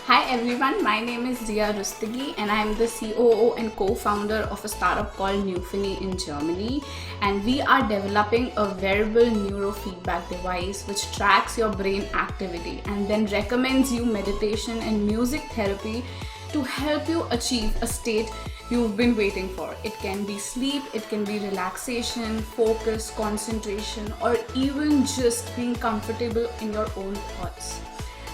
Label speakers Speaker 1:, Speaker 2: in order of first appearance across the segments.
Speaker 1: Hi everyone, my name is Dia Rustagi and I am the COO and co-founder of a startup called Neuphony in Germany, and we are developing a wearable neurofeedback device which tracks your brain activity and then recommends you meditation and music therapy to help you achieve a state you've been waiting for. It can be sleep, it can be relaxation, focus, concentration, or even just being comfortable in your own thoughts.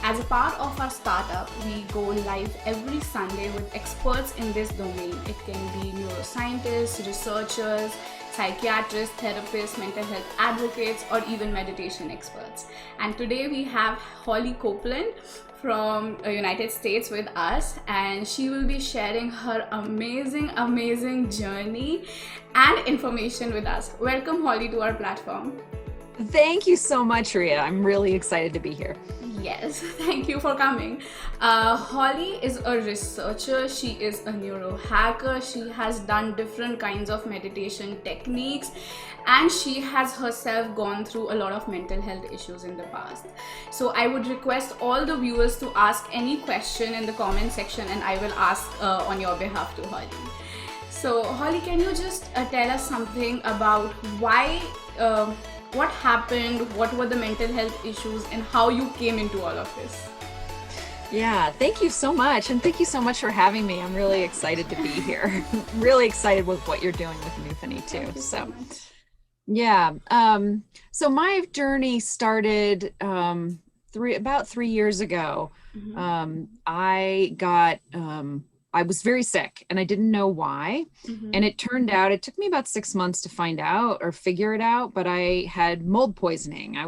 Speaker 1: As a part of our startup, we go live every Sunday with experts in this domain. It can be neuroscientists, researchers, psychiatrists, therapists, mental health advocates, or even meditation experts. And today we have Holly Copeland from United States with us, and she will be sharing her amazing journey and information with us. Welcome, Holly, to our platform.
Speaker 2: Thank you so much, Ria. I'm really excited to be here.
Speaker 1: Yes, thank you for coming. Holly is a researcher. She is a NeuroHacker. She has done different kinds of meditation techniques, and she has herself gone through a lot of mental health issues in the past. So I would request all the viewers to ask any question in the comment section, and I will ask on your behalf to Holly. So Holly, can you just tell us something about why what happened, what were the mental health issues, and how you came into all of this?
Speaker 2: Yeah, thank you so much. And thank you so much for having me. I'm really excited to be here. Really excited with what you're doing with Neuphony too. So yeah. So my journey started about 3 years ago. I was very sick and I didn't know why. And it turned out, it took me about 6 months to find out or figure it out, but I had mold poisoning. I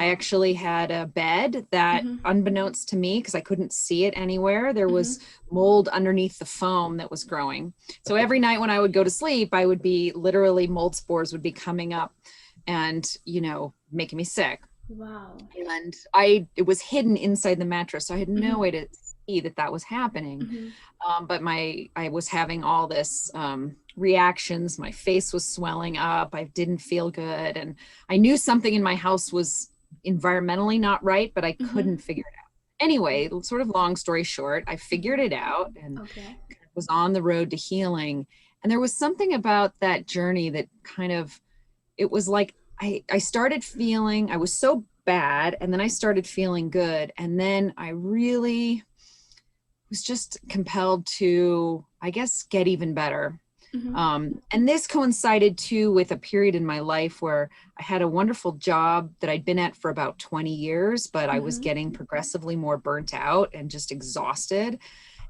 Speaker 2: actually had a bed that unbeknownst to me, because I couldn't see it anywhere, there was mold underneath the foam that was growing. So every night when I would go to sleep, I would be literally mold spores would be coming up and, making me sick.
Speaker 1: Wow.
Speaker 2: And it was hidden inside the mattress. So I had no way to see that was happening. But I was having all this reactions. My face was swelling up. I didn't feel good. And I knew something in my house was environmentally not right, but I couldn't figure it out. Anyway, sort of long story short, I figured it out and was on the road to healing. And there was something about that journey that it was like, I started feeling, I was so bad, and then I started feeling good. And then I really was just compelled to, I guess, get even better. And this coincided too with a period in my life where I had a wonderful job that I'd been at for about 20 years, but I was getting progressively more burnt out and just exhausted.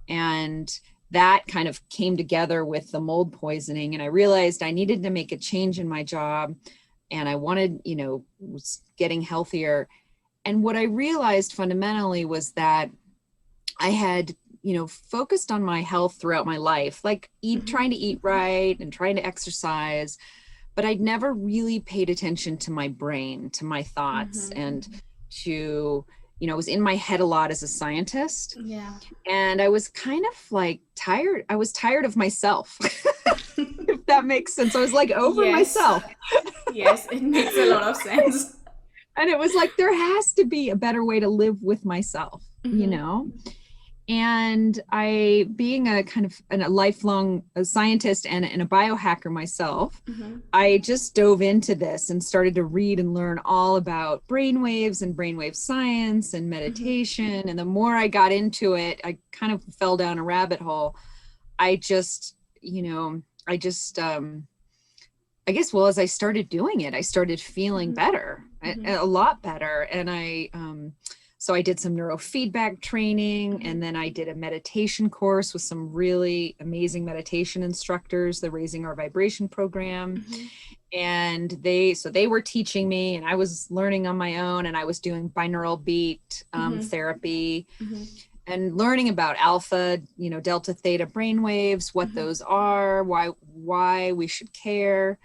Speaker 2: And that kind of came together with the mold poisoning. And I realized I needed to make a change in my job. And I wanted, was getting healthier. And what I realized fundamentally was that I had, focused on my health throughout my life, like trying to eat right and trying to exercise, but I'd never really paid attention to my brain, to my thoughts, and to, I was in my head a lot as a scientist.
Speaker 1: Yeah.
Speaker 2: And I was kind of like tired. I was tired of myself, if that makes sense. I was like over myself.
Speaker 1: Yes, it makes a lot of sense.
Speaker 2: And it was like, there has to be a better way to live with myself, And I, being a kind of a lifelong scientist and a biohacker myself, I just dove into this and started to read and learn all about brainwaves and brainwave science and meditation. And the more I got into it, I kind of fell down a rabbit hole. I guess, as I started doing it, I started feeling better, a lot better. And so I did some neurofeedback training, and then I did a meditation course with some really amazing meditation instructors, the Raising Our Vibration program. And they were teaching me, and I was learning on my own, and I was doing binaural beat therapy and learning about alpha, delta, theta brainwaves, what those are, why we should care.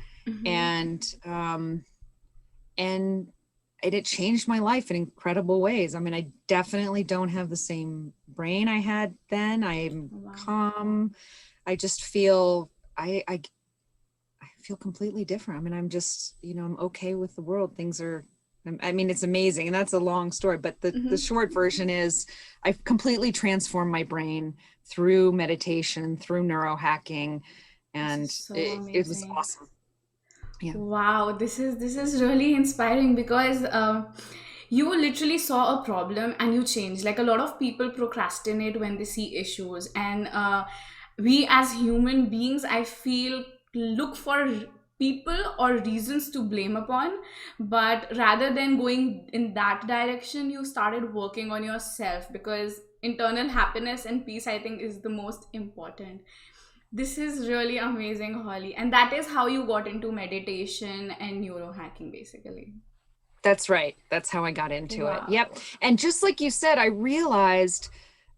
Speaker 2: And it changed my life in incredible ways. I mean, I definitely don't have the same brain I had then. I'm calm. I just feel, I feel completely different. I mean, I'm just, I'm okay with the world. Things are I mean, it's amazing. And that's a long story, but the short version is I've completely transformed my brain through meditation, through neurohacking, and
Speaker 1: So
Speaker 2: it was
Speaker 1: amazing.
Speaker 2: awesome. Yeah.
Speaker 1: Wow, this is really inspiring because you literally saw a problem and you changed. Like a lot of people procrastinate when they see issues, and we as human beings, I feel, look for people or reasons to blame upon. But rather than going in that direction, you started working on yourself, because internal happiness and peace, I think, is the most important. This is really amazing, Holly. And that is how you got into meditation and neurohacking, basically.
Speaker 2: That's right. That's how I got into it. Yep.
Speaker 1: Wow.
Speaker 2: And just like you said, I realized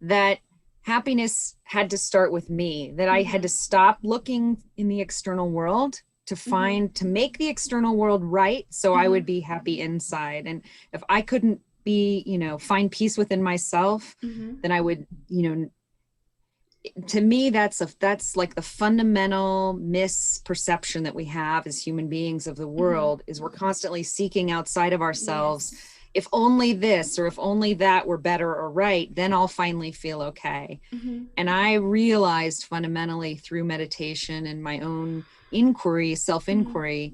Speaker 2: that happiness had to start with me, that I had to stop looking in the external world to to make the external world right, so I would be happy inside. And if I couldn't find peace within myself, then I would, to me, that's like the fundamental misperception that we have as human beings of the world, is we're constantly seeking outside of ourselves.
Speaker 1: Yes.
Speaker 2: If only this or if only that were better or right, then I'll finally feel okay. And I realized fundamentally through meditation and my own inquiry, self-inquiry,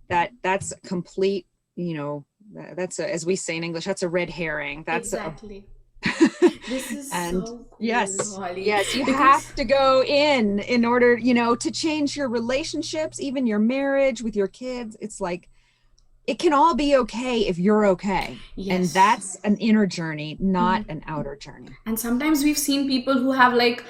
Speaker 2: that's complete, that's as we say in English, that's a red herring. That's
Speaker 1: Exactly. This is
Speaker 2: and
Speaker 1: so cool,
Speaker 2: yes,
Speaker 1: Holly.
Speaker 2: yes, you
Speaker 1: Because
Speaker 2: have to go in order, to change your relationships, even your marriage with your kids. It's like, it can all be okay if you're okay. And
Speaker 1: yes.
Speaker 2: that's an inner journey, not an outer journey.
Speaker 1: And sometimes we've seen people who have like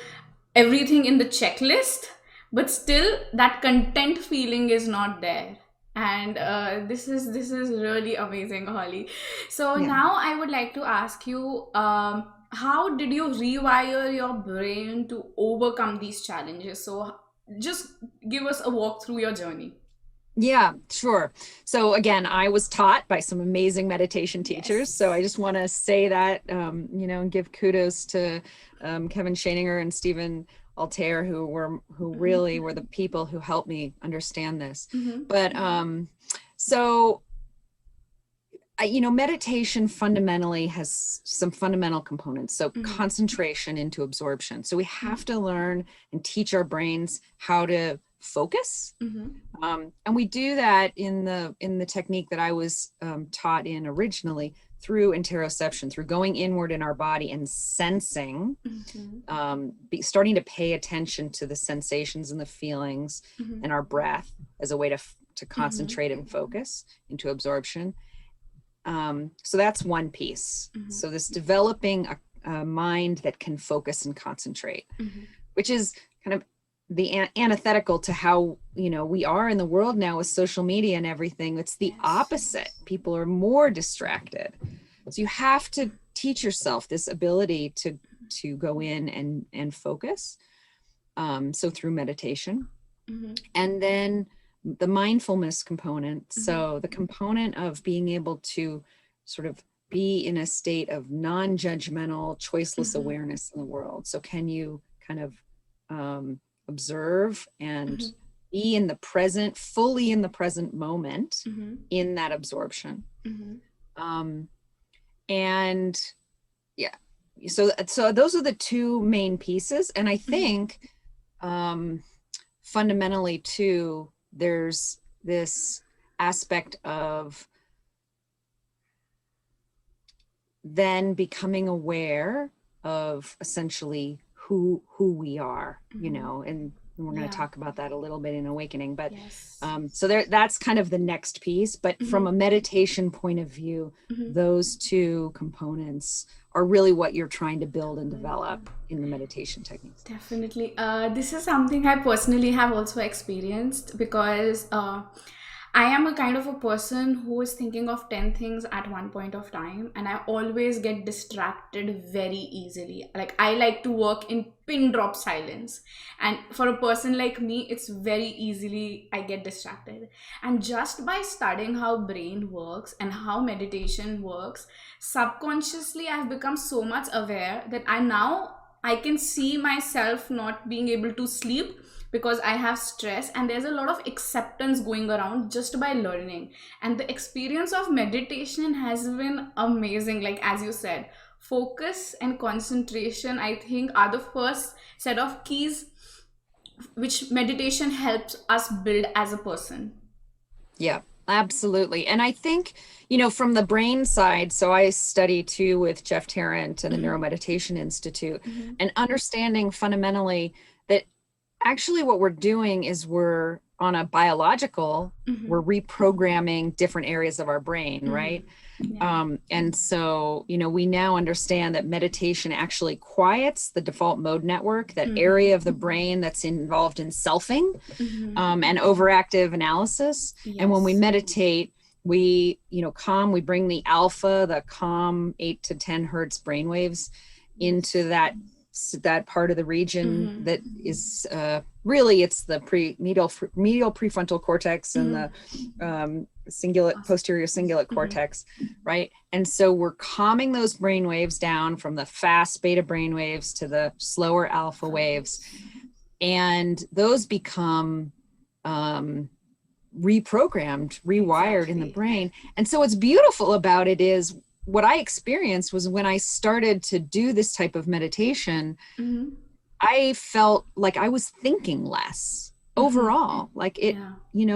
Speaker 1: everything in the checklist, but still that content feeling is not there. And this is really amazing, Holly. So
Speaker 2: Yeah.
Speaker 1: now I would like to ask you, how did you rewire your brain to overcome these challenges? So just give us a walk through your journey.
Speaker 2: Yeah, sure. So again, I was taught by some amazing meditation teachers. So I
Speaker 1: Yes.
Speaker 2: just want to say that, and give kudos to Kevin Shaninger and Stephen Altair, who really were the people who helped me understand this. But so meditation fundamentally has some fundamental components. So concentration into absorption. So we have to learn and teach our brains how to focus. And we do that in the technique that I was taught in originally through interoception, through going inward in our body and sensing, starting to pay attention to the sensations and the feelings and our breath as a way to concentrate and focus into absorption. So that's one piece. So this developing a mind that can focus and concentrate, which is kind of the antithetical to how we are in the world now with social media and everything. It's the opposite. People are more distracted. So you have to teach yourself this ability to go in and focus. So through meditation, and then the mindfulness component. So the component of being able to sort of be in a state of non-judgmental, choiceless awareness in the world. So can you kind of observe and be in the present, fully in the present moment, in that absorption. And yeah, so those are the two main pieces. And I think fundamentally too, there's this aspect of then becoming aware of essentially who we are, and we're going to talk about that a little bit in Awakening, but so that's kind of the next piece. But from a meditation point of view, those two components are really what you're trying to build and develop in the meditation techniques.
Speaker 1: Definitely. This is something I personally have also experienced, because I am a kind of a person who is thinking of 10 things at one point of time, and I always get distracted very easily. Like, I like to work in pin drop silence, and for a person like me, it's very easily I get distracted. And just by studying how brain works and how meditation works, subconsciously I've become so much aware that I can see myself not being able to sleep because I have stress, and there's a lot of acceptance going around just by learning. And the experience of meditation has been amazing. Like, as you said, focus and concentration, I think, are the first set of keys which meditation helps us build as a person.
Speaker 2: Yeah, absolutely. And I think, from the brain side, so I study too with Jeff Tarrant and the Neuromeditation Institute, and understanding fundamentally that actually what we're doing is we're on a biological, we're reprogramming different areas of our brain, right?
Speaker 1: Yeah.
Speaker 2: And so, we now understand that meditation actually quiets the default mode network, that area of the brain that's involved in selfing and overactive analysis.
Speaker 1: Yes.
Speaker 2: And when we meditate, we, we bring the alpha, the calm 8 to 10 hertz brainwaves into that part of the region that is really, it's the medial prefrontal cortex and the posterior cingulate cortex, right? And so we're calming those brain waves down from the fast beta brain waves to the slower alpha waves, and those become rewired in the brain. And so what's beautiful about it is, what I experienced was when I started to do this type of meditation, I felt like I was thinking less overall, like it,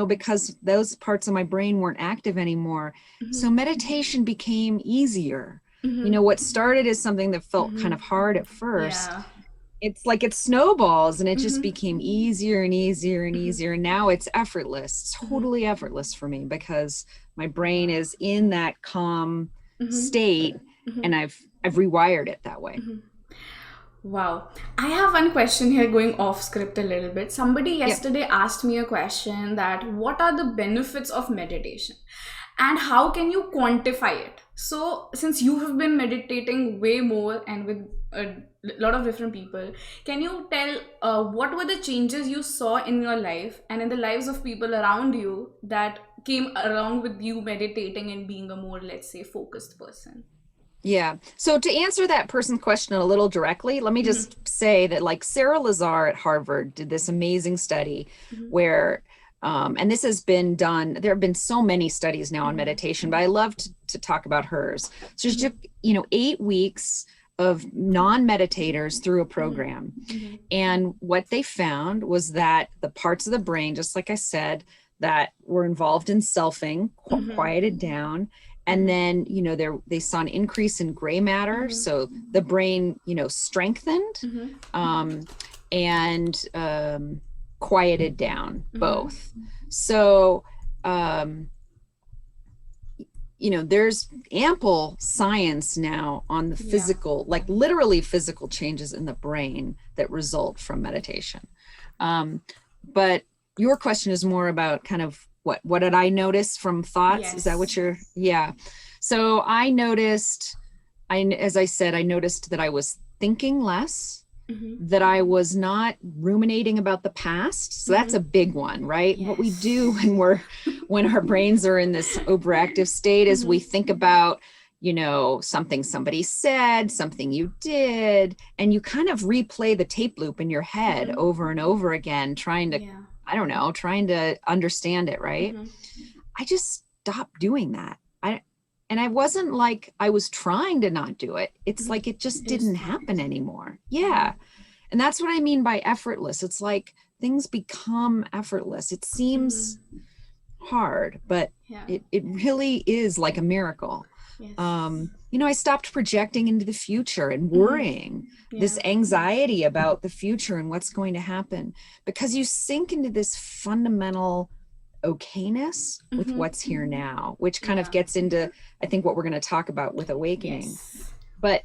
Speaker 2: because those parts of my brain weren't active anymore. So meditation became easier. What started as something that felt kind of hard at first, it's like it snowballs, and it just became easier and easier and easier. And now it's effortless, totally effortless for me, because my brain is in that calm state, and I've rewired it that way.
Speaker 1: Wow. I have one question here, going off script a little bit. Somebody yesterday asked me a question that what are the benefits of meditation and how can you quantify it? So since you have been meditating way more and with a lot of different people, can you tell what were the changes you saw in your life and in the lives of people around you that came along with you meditating and being a more, let's say, focused person?
Speaker 2: Yeah. So to answer that person's question a little directly, let me just say that, like, Sarah Lazar at Harvard did this amazing study where, and this has been done, there have been so many studies now on meditation, but I love to talk about hers. So she took, 8 weeks of non-meditators through a program. And what they found was that the parts of the brain, just like I said, that were involved in selfing, quieted down. And then, they saw an increase in gray matter. So the brain, strengthened and quieted down both. So, there's ample science now on the physical, like literally physical changes in the brain that result from meditation. But your question is more about kind of what did I notice from thoughts? Yes. Is that what you're, yeah. So I noticed, as I said, I noticed that I was thinking less, that I was not ruminating about the past. So that's a big one, right? Yes. What we do when our brains are in this overactive state is we think about, something somebody said, something you did, and you kind of replay the tape loop in your head over and over again, trying to, trying to understand it, right? I just stopped doing that. And I wasn't like I was trying to not do it. It's like it just didn't happen anymore. Yeah. And that's what I mean by effortless. It's like things become effortless. It seems hard, but it really is like a miracle. Yes. I stopped projecting into the future and worrying, this anxiety about the future and what's going to happen, because you sink into this fundamental okayness with what's here now, which kind of gets into, I think, what we're going to talk about with Awakening. Yes. But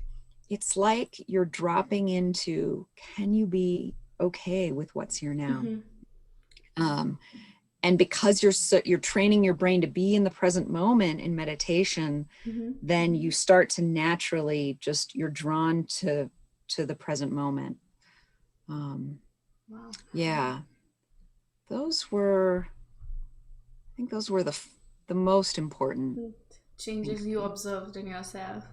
Speaker 2: it's like you're dropping into, can you be okay with what's here now? And because you're training your brain to be in the present moment in meditation, then you start to naturally you're drawn to the present moment.
Speaker 1: Wow.
Speaker 2: Yeah. I think those were the most important
Speaker 1: changes you observed in yourself.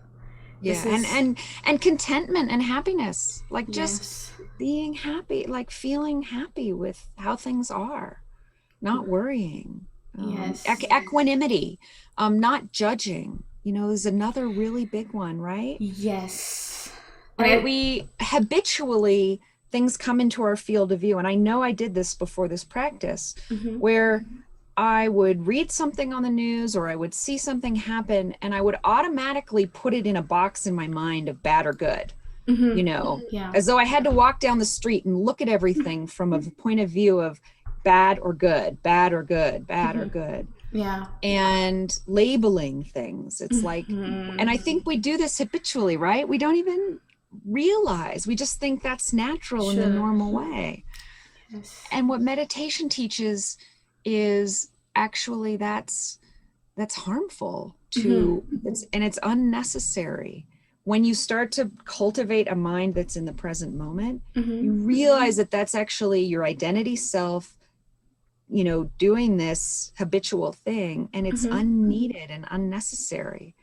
Speaker 2: Yeah.
Speaker 1: This is,
Speaker 2: And contentment and happiness, like just
Speaker 1: yes,
Speaker 2: being happy, like feeling happy with how things are, not worrying.
Speaker 1: yes,
Speaker 2: Equanimity, not judging, is another really big one, right?
Speaker 1: yes. And
Speaker 2: Right. We habitually, things come into our field of view. And I know I did this before this practice, where I would read something on the news or I would see something happen and I would automatically put it in a box in my mind of bad or good,
Speaker 1: yeah,
Speaker 2: as though I had to walk down the street and look at everything from a point of view of bad or good, bad or good, bad or good,
Speaker 1: yeah,
Speaker 2: and labeling things. It's like, and I think we do this habitually, right? We don't even realize, we just think that's natural in the
Speaker 1: sure,
Speaker 2: normal way.
Speaker 1: yes,
Speaker 2: And what meditation teaches is actually that's harmful to, and it's unnecessary. When you start to cultivate a mind that's in the present moment, you realize that that's actually your identity self, doing this habitual thing, and it's unneeded and unnecessary.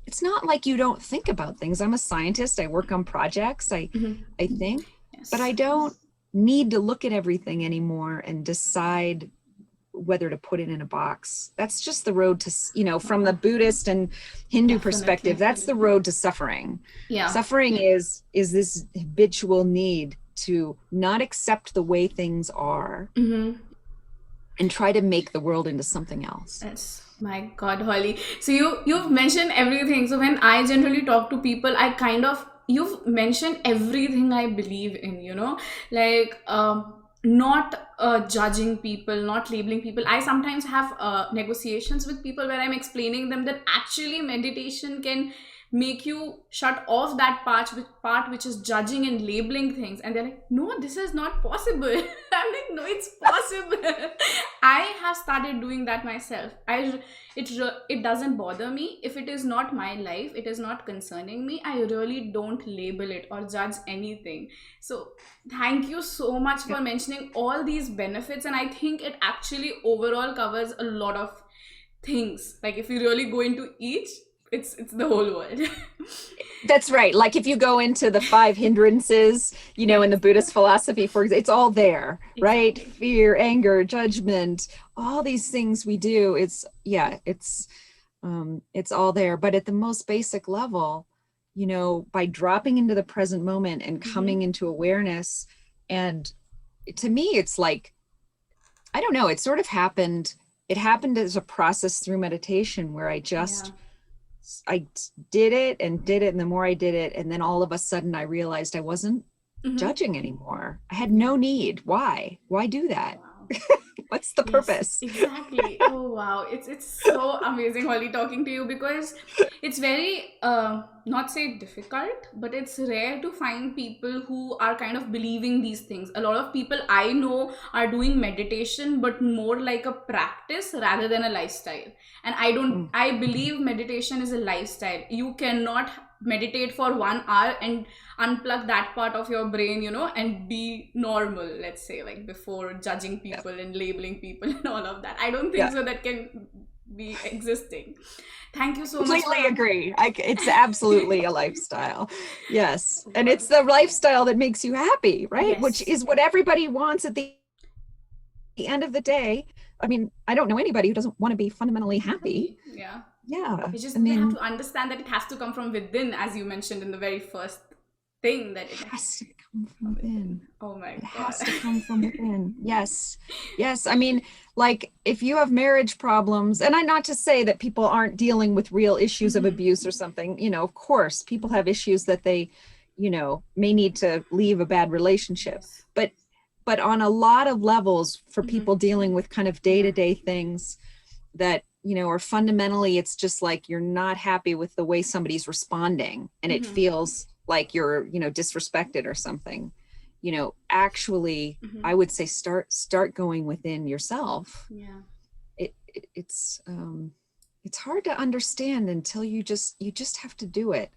Speaker 2: It's not like you don't think about things. I'm a scientist. I work on projects. I think, but I
Speaker 1: yes,
Speaker 2: don't need to look at everything anymore and decide whether to put it in a box. That's just the road to, from the Buddhist and Hindu perspective,
Speaker 1: definitely,
Speaker 2: that's the road to suffering.
Speaker 1: yeah.
Speaker 2: Suffering is this habitual need to not accept the way things are and try to make the world into something else.
Speaker 1: Yes, my God, Holly. So you've mentioned everything. So when I generally talk to people, I kind of, you've mentioned everything I believe in. Like not judging people, not labeling people. I sometimes have negotiations with people where I'm explaining them that actually meditation can make you shut off that part which is judging and labeling things, and they're like, no, this is not possible. I'm like, no, it's possible. I have started doing that myself. It doesn't bother me if it is not my life, it is not concerning me. I really don't label it or judge anything. So thank you so much
Speaker 2: Yeah.
Speaker 1: for mentioning all these benefits, and I think it actually overall covers a lot of things. Like if you really go into each, it's the whole world.
Speaker 2: That's right. Like if you go into the 5 hindrances,
Speaker 1: Yes,
Speaker 2: in the Buddhist philosophy, for example, it's all there, right?
Speaker 1: exactly.
Speaker 2: Fear, anger, judgment, all these things we do. It's all there. But at the most basic level, by dropping into the present moment and coming into awareness, and to me, it's like, I don't know, it sort of happened. It happened as a process through meditation where
Speaker 1: Yeah.
Speaker 2: I did it and did it. And the more I did it, and then all of a sudden I realized I wasn't judging anymore. I had
Speaker 1: Yeah.
Speaker 2: no need. Why do that?
Speaker 1: Wow.
Speaker 2: What's the
Speaker 1: Yes,
Speaker 2: purpose?
Speaker 1: exactly. Oh wow, it's so amazing, Holly, talking to you, because it's very not say difficult, but it's rare to find people who are kind of believing these things. A lot of people I know are doing meditation, but more like a practice rather than a lifestyle. And
Speaker 2: Mm,
Speaker 1: I believe meditation is a lifestyle. You cannot meditate for 1 hour and unplug that part of your brain, and be normal, let's say, like before judging
Speaker 2: yeah.
Speaker 1: people and labeling people and all of that. I don't think
Speaker 2: Yeah.
Speaker 1: so that can be existing. Thank you so much
Speaker 2: Completely
Speaker 1: for
Speaker 2: agree. It's absolutely a lifestyle. Yes. And
Speaker 1: wow.
Speaker 2: it's the lifestyle that makes you happy, right? Which
Speaker 1: Yes.
Speaker 2: is what everybody wants at the end of the day. I mean, I don't know anybody who doesn't want to be fundamentally happy.
Speaker 1: Happy. Yeah.
Speaker 2: Yeah.
Speaker 1: It's
Speaker 2: I
Speaker 1: just they have
Speaker 2: mean,
Speaker 1: to understand that it has to come from within, as you mentioned in the very first thing, that it
Speaker 2: has to come
Speaker 1: from
Speaker 2: from
Speaker 1: within.
Speaker 2: within.
Speaker 1: Oh my
Speaker 2: It
Speaker 1: God.
Speaker 2: has to come from within. Yes. Yes. I mean, like if you have marriage problems, and I not to say that people aren't dealing with real issues of abuse or something, of course, people have issues that they, may need to leave a bad relationship.
Speaker 1: Yes.
Speaker 2: But on a lot of levels for people dealing with kind of
Speaker 1: Yeah.
Speaker 2: day-to-day things that, are fundamentally, it's just like you're not happy with the way somebody's responding and it feels like you're, disrespected or something. Actually, I would say start going within yourself.
Speaker 1: Yeah.
Speaker 2: It's hard to understand until you just have to do it.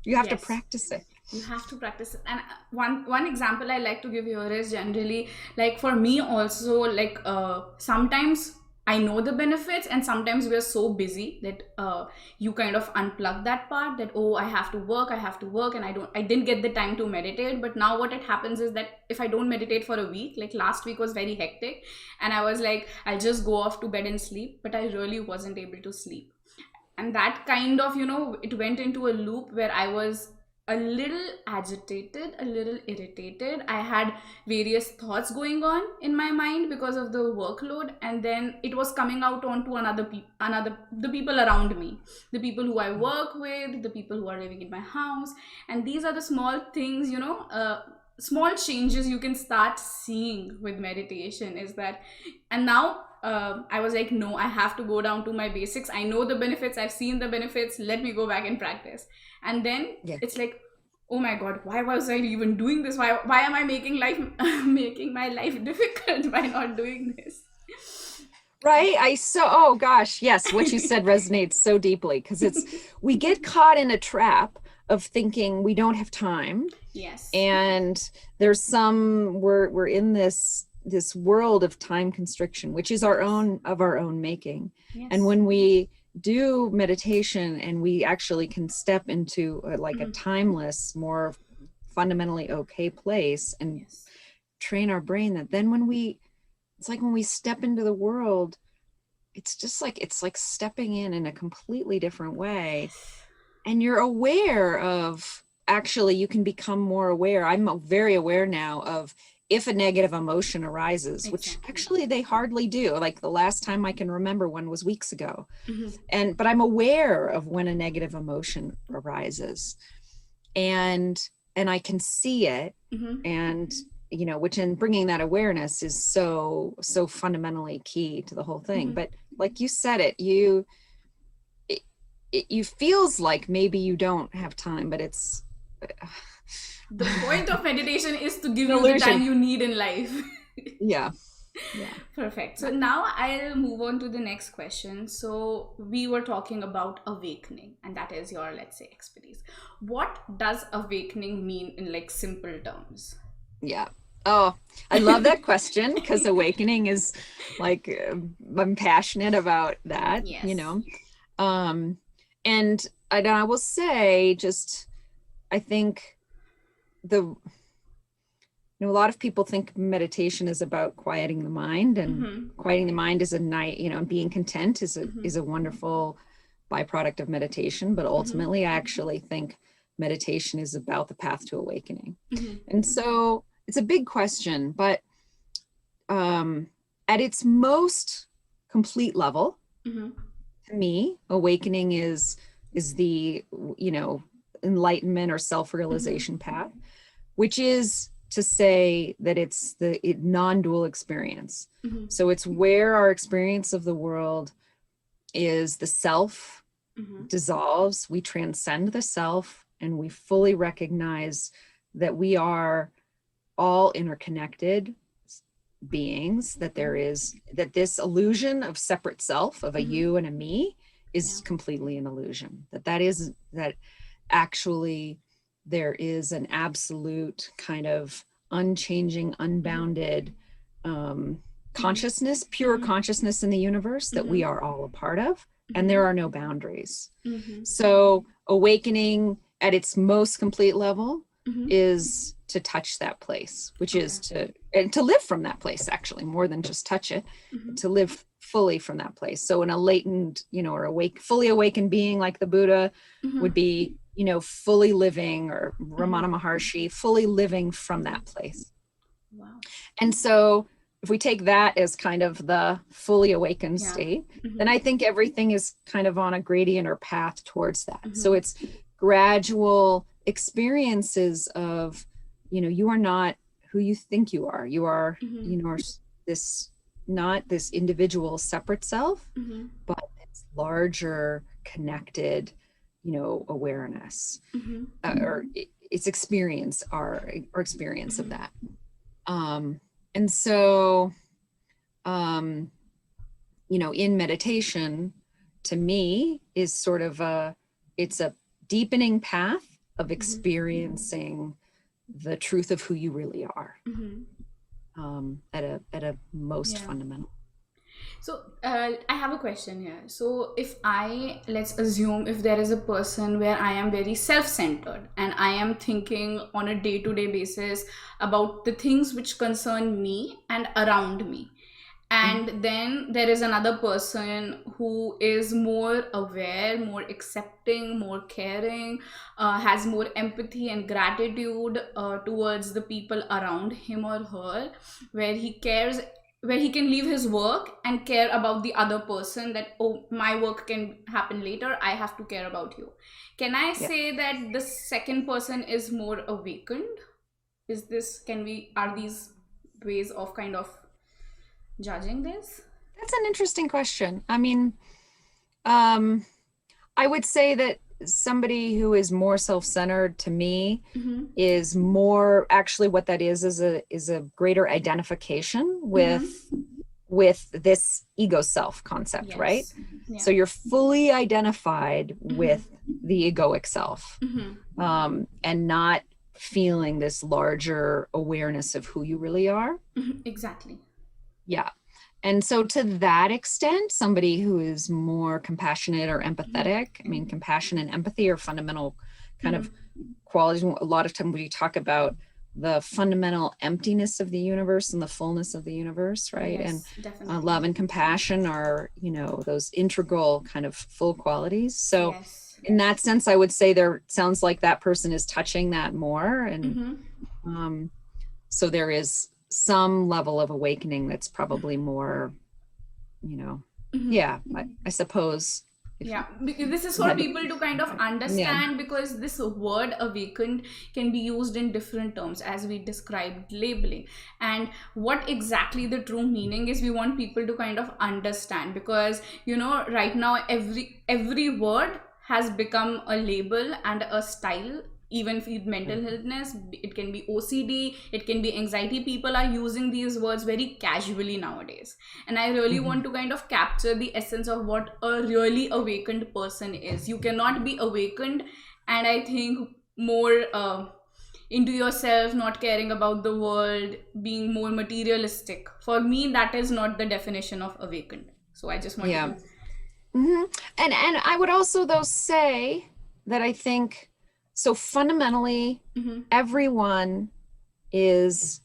Speaker 2: You have to
Speaker 1: Yes.
Speaker 2: practice it.
Speaker 1: You have to practice it. And one example I like to give here is generally, like for me also, like sometimes I know the benefits, and sometimes we are so busy that you kind of unplug that part, that, oh, I have to work, and I didn't get the time to meditate. But now what it happens is that if I don't meditate for a week, like last week was very hectic, and I was like, I'll just go off to bed and sleep, but I really wasn't able to sleep. And that kind of, it went into a loop where I was a little agitated, a little irritated. I had various thoughts going on in my mind because of the workload, and then it was coming out onto the people around me, the people who I work with, the people who are living in my house. And these are the small things, small changes you can start seeing with meditation, is that. And now I was like, no, I have to go down to my basics. I know the benefits, I've seen the benefits, let me go back and practice. And then it's like, oh my god, why was I even doing this? Why am I making making my life difficult by not doing this?
Speaker 2: Right. Oh gosh, yes, what you said resonates so deeply, because we get caught in a trap of thinking we don't have time.
Speaker 1: Yes.
Speaker 2: And there's we're in this world of time constriction, which is our own making.
Speaker 1: Yes.
Speaker 2: And when we do meditation and we actually can step into a timeless, more fundamentally okay place, and train our brain, that then when we step into the world, it's like stepping in a completely different way. And you're aware of, actually, you can become more aware. I'm very aware now of if a negative emotion arises, which actually they hardly do. Like the last time I can remember one was weeks ago. But I'm aware of when a negative emotion arises, and I can see it. And, which in bringing that awareness is so fundamentally key to the whole thing. But like you said, it feels like maybe you don't have time, but it's
Speaker 1: the point of meditation is to give you the time you need in life.
Speaker 2: Yeah.
Speaker 1: Perfect. So now I'll move on to the next question. So we were talking about awakening, and that is your, let's say, expertise. What does awakening mean in like simple terms?
Speaker 2: Yeah. Oh, I love that question, because awakening is like, I'm passionate about that.
Speaker 1: Yes.
Speaker 2: And I will say, just, I think a lot of people think meditation is about quieting the mind, and quieting the mind is being content is a wonderful byproduct of meditation. But ultimately, I actually think meditation is about the path to awakening. And so it's a big question, but at its most complete level, to me, awakening is the, enlightenment or self-realization path, which is to say that it's the non-dual experience. So it's where our experience of the world is the self dissolves, we transcend the self, and we fully recognize that we are all interconnected beings, that that this illusion of separate self, of a you and a me, is completely an illusion, that actually there is an absolute kind of unchanging, unbounded consciousness, pure consciousness in the universe that we are all a part of, and there are no boundaries. So awakening at its most complete level is to touch that place, which is to live from that place, actually, more than just touch it, to live fully from that place. So in a latent, or fully awakened being like the Buddha would be, fully living, or Ramana Maharshi, fully living from that place.
Speaker 1: Wow.
Speaker 2: And so if we take that as kind of the fully awakened state, then I think everything is kind of on a gradient or path towards that. So it's gradual experiences of, you are not who you think you are. You are, not this individual separate self, but it's larger connected, awareness, or its experience, our experience of that. And so, in meditation, to me, is sort of it's a deepening path of experiencing the truth of who you really are, at a most fundamental.
Speaker 1: So I have a question here. So let's assume if there is a person where I am very self-centered and I am thinking on a day-to-day basis about the things which concern me and around me. And then there is another person who is more aware, more accepting, more caring, has more empathy and gratitude towards the people around him or her, where he cares, where he can leave his work and care about the other person, that, oh, my work can happen later, I have to care about you. Can I
Speaker 2: Yeah.
Speaker 1: say that the second person is more awakened? Is this, can we, are these ways of kind of judging this?
Speaker 2: That's an interesting question. I mean, I would say that somebody who is more self-centered, to me, is more, actually what that is a greater identification with this ego self concept,
Speaker 1: Yes.
Speaker 2: right?
Speaker 1: Yeah.
Speaker 2: So you're fully identified with the egoic self, and not feeling this larger awareness of who you really are.
Speaker 1: Exactly.
Speaker 2: Yeah. And so to that extent, somebody who is more compassionate or empathetic, I mean, compassion and empathy are fundamental kind of qualities. A lot of time we talk about the fundamental emptiness of the universe and the fullness of the universe, right?
Speaker 1: Yes,
Speaker 2: and
Speaker 1: definitely.
Speaker 2: love and compassion are, those integral kind of full qualities. So
Speaker 1: Yes.
Speaker 2: in that sense, I would say there sounds like that person is touching that more. And so there is some level of awakening that's probably more, I suppose.
Speaker 1: Yeah, because this is for people to kind of understand, because this word awakened can be used in different terms, as we described labeling. And what exactly the true meaning is, we want people to kind of understand, because right now every word has become a label and a style. Even with mental illness, it can be OCD, it can be anxiety, people are using these words very casually nowadays. And I really want to kind of capture the essence of what a really awakened person is. You cannot be awakened and I think more into yourself, not caring about the world, being more materialistic. For me, that is not the definition of awakened. So I just wanted to.
Speaker 2: And I would also, though, say that I think, so fundamentally, everyone is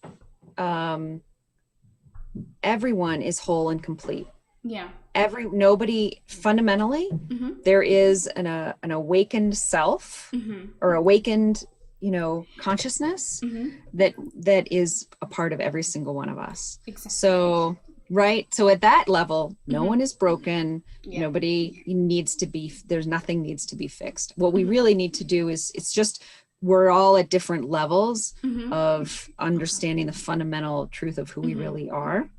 Speaker 2: whole and complete.
Speaker 1: Yeah.
Speaker 2: Nobody fundamentally, there is an awakened self or awakened, consciousness that is a part of every single one of us.
Speaker 1: Exactly.
Speaker 2: So, right. So at that level, no one is broken. Yeah. Nobody needs to be, nothing needs to be fixed. What we really need to do is, it's just, we're all at different levels of understanding the fundamental truth of who we really are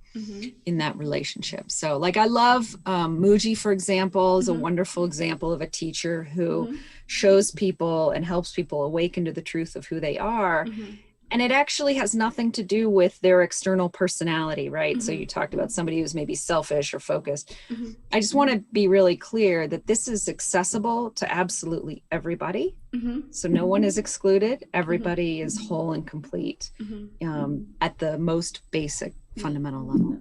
Speaker 2: in that relationship. So like, I love Muji, for example, is a wonderful example of a teacher who shows people and helps people awaken to the truth of who they are. And it actually has nothing to do with their external personality, right? So you talked about somebody who's maybe selfish or focused. I just want to be really clear that this is accessible to absolutely everybody. So no one is excluded. Everybody is whole and complete at the most basic fundamental level.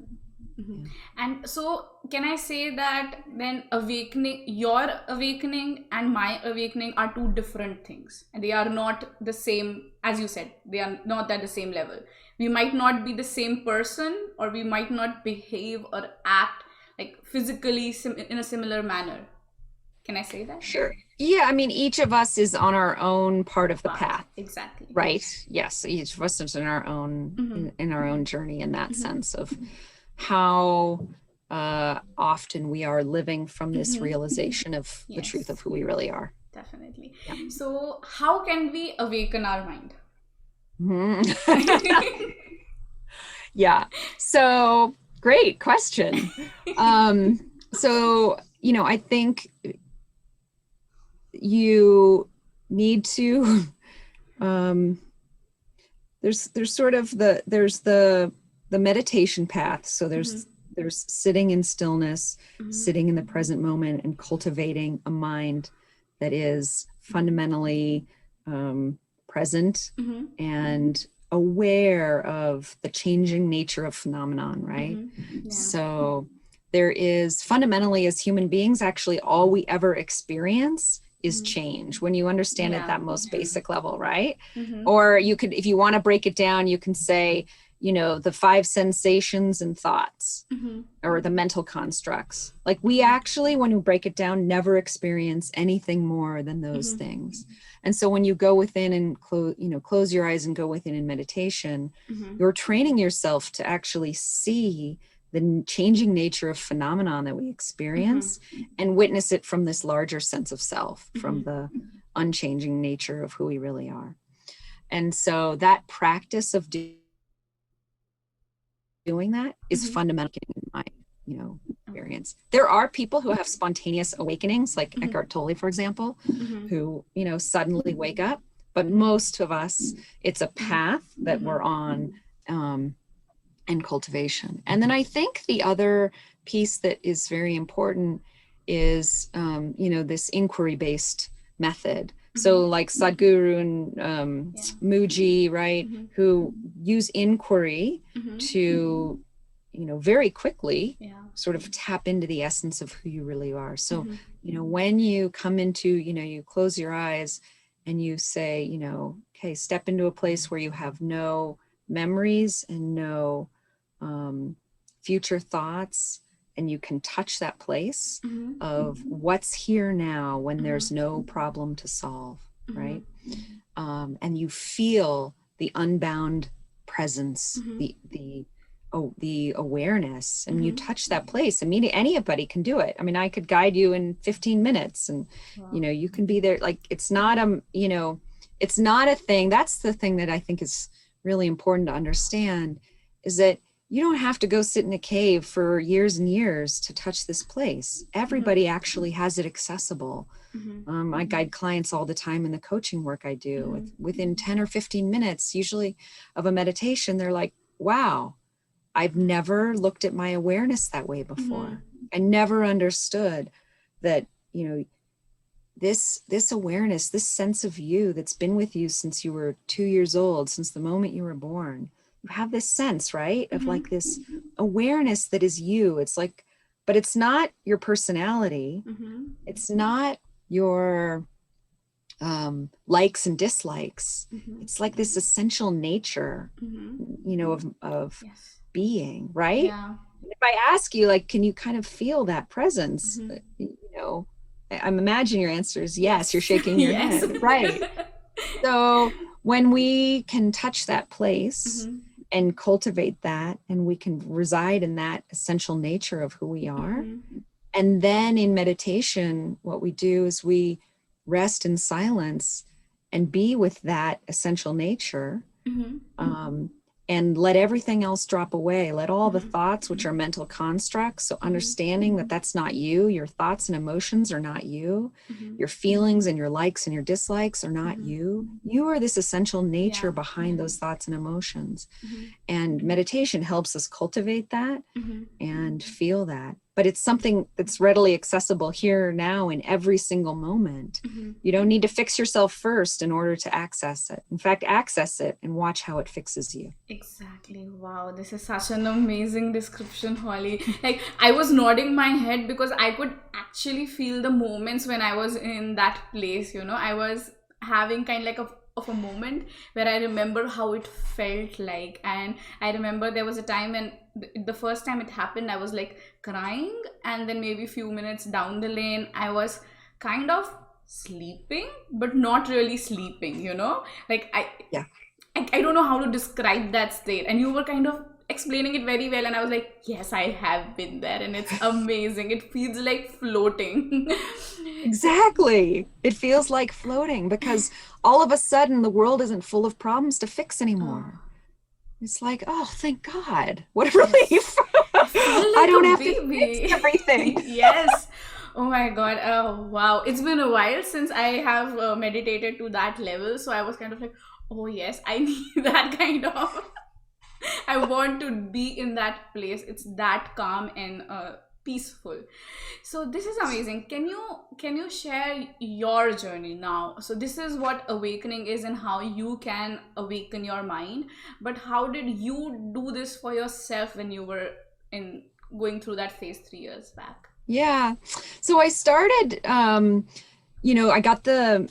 Speaker 1: And so can I say that then your awakening and my awakening are two different things, and they are not the same, as you said, they are not at the same level. We might not be the same person, or we might not behave or act like physically in a similar manner. Can I say that?
Speaker 2: Sure. Yeah, I mean, each of us is on our own part of the path.
Speaker 1: Exactly.
Speaker 2: Right. Yes. Each of us is in our own in our own journey, in that sense of how often we are living from this realization of the truth of who we really are.
Speaker 1: Definitely. Yeah. So how can we awaken our mind?
Speaker 2: Yeah. So great question. So, I think you need to, there's sort of the meditation path. So there's sitting in stillness, sitting in the present moment, and cultivating a mind that is fundamentally present and aware of the changing nature of phenomenon, right? Yeah. So there is fundamentally, as human beings, actually all we ever experience is change, when you understand at that most basic level, right? Or you could, if you want to break it down, you can say, you know, the 5 sensations and thoughts, or the mental constructs. Like, we actually, when we break it down, never experience anything more than those things. And so when you go within and close your eyes and go within in meditation, you're training yourself to actually see the changing nature of phenomenon that we experience and witness it from this larger sense of self, from the unchanging nature of who we really are. And so that practice of doing that is fundamental in my, experience. There are people who have spontaneous awakenings, like Eckhart Tolle, for example, who, suddenly wake up. But most of us, it's a path that we're on, and cultivation. And then I think the other piece that is very important is, this inquiry-based method. So like Sadhguru and Muji, right, who use inquiry to, very quickly sort of tap into the essence of who you really are. So, when you come into, you close your eyes and you say, okay, step into a place where you have no memories and no future thoughts, and you can touch that place of what's here now when there's no problem to solve, right? And you feel the unbound presence, the awareness, and you touch that place immediately. Anybody can do it. I mean, I could guide you in 15 minutes and, you can be there. Like, it's not it's not a thing. That's the thing that I think is really important to understand, is that you don't have to go sit in a cave for years and years to touch this place. Everybody actually has it accessible. I guide clients all the time in the coaching work I do. Within 10 or 15 minutes, usually, of a meditation, they're like, wow, I've never looked at my awareness that way before. I never understood that, this awareness, this sense of you that's been with you since you were 2 years old, since the moment you were born. You have this sense, right, of like this awareness that is you. It's like, but it's not your personality. It's not your likes and dislikes. It's like this essential nature, of being, right? Yeah. If I ask you, like, can you kind of feel that presence? I'm imagining your answer is yes. You're shaking your head, right? So when we can touch that place and cultivate that, and we can reside in that essential nature of who we are, and then in meditation, what we do is we rest in silence and be with that essential nature, and let everything else drop away. Let all the thoughts, which are mental constructs, so understanding that that's not you. Your thoughts and emotions are not you. Your feelings and your likes and your dislikes are not you. You are this essential nature behind those thoughts and emotions. And meditation helps us cultivate that and feel that. But it's something that's readily accessible here now in every single moment. You don't need to fix yourself first in order to access it. In fact, access it and watch how it fixes you.
Speaker 1: Exactly. Wow, this is such an amazing description, Holly. Like, I was nodding my head because I could actually feel the moments when I was in that place, I was having kind of a moment where I remember how it felt like. And I remember there was a time when the first time it happened, I was like crying, and then maybe a few minutes down the lane, I was kind of sleeping, but not really sleeping, like I don't know how to describe that state. And you were kind of explaining it very well, and I was like, yes, I have been there, and it's amazing. It feels like floating.
Speaker 2: Exactly. It feels like floating because all of a sudden the world isn't full of problems to fix anymore. It's like, oh, thank God. What a relief. I don't have to fix everything.
Speaker 1: Yes. Oh my God. Oh, wow. It's been a while since I have meditated to that level. So I was kind of like, oh yes, I need that kind of, I want to be in that place. It's that calm and peaceful. So this is amazing. Can you share your journey now? So this is what awakening is and how you can awaken your mind. But how did you do this for yourself when you were in going through that phase 3 years back?
Speaker 2: Yeah. So I started, I got the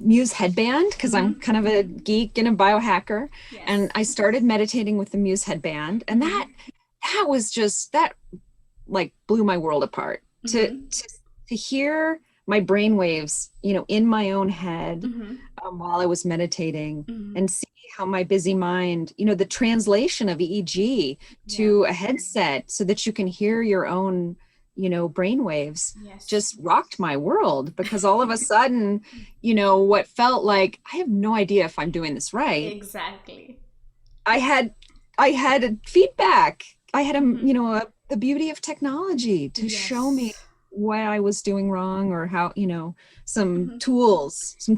Speaker 2: Muse headband because I'm kind of a geek and a biohacker.
Speaker 1: Yes.
Speaker 2: And I started meditating with the Muse headband. And that was just, that like blew my world apart. To hear my brain waves, in my own head while I was meditating and see how my busy mind, the translation of EEG to a headset so that you can hear your own brain waves just rocked my world, because all of a sudden, what felt like I have no idea if I'm doing this right.
Speaker 1: Exactly.
Speaker 2: I had a feedback. I had the beauty of technology to show me what I was doing wrong, or how, some tools to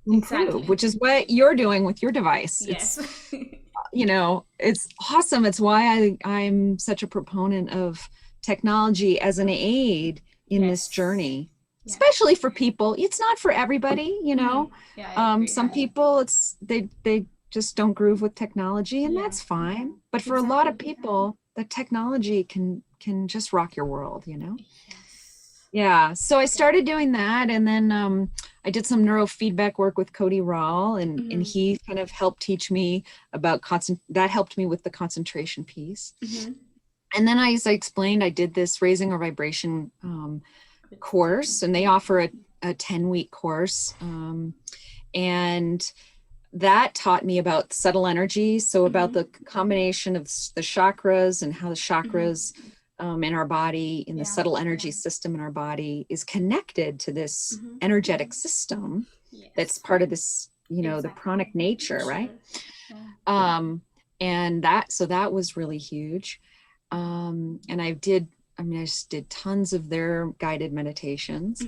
Speaker 2: improve, which is what you're doing with your device.
Speaker 1: Yes.
Speaker 2: It's awesome. It's why I'm such a proponent of technology as an aid in this journey, especially for people. It's not for everybody, some people they just don't groove with technology, and that's fine. But for a lot of people, the technology can just rock your world, Yeah. So I started doing that, and then I did some neurofeedback work with Cody Rawl, and he kind of helped teach me about that helped me with the concentration piece. And then, as I explained, I did this Raising Our Vibration course, and they offer a 10-week course. And that taught me about subtle energy. So about the combination of the chakras and how the chakras in our body, in the subtle energy system in our body, is connected to this energetic system that's part of this, the pranic nature, right? And that was really huge. And I just did tons of their guided meditations.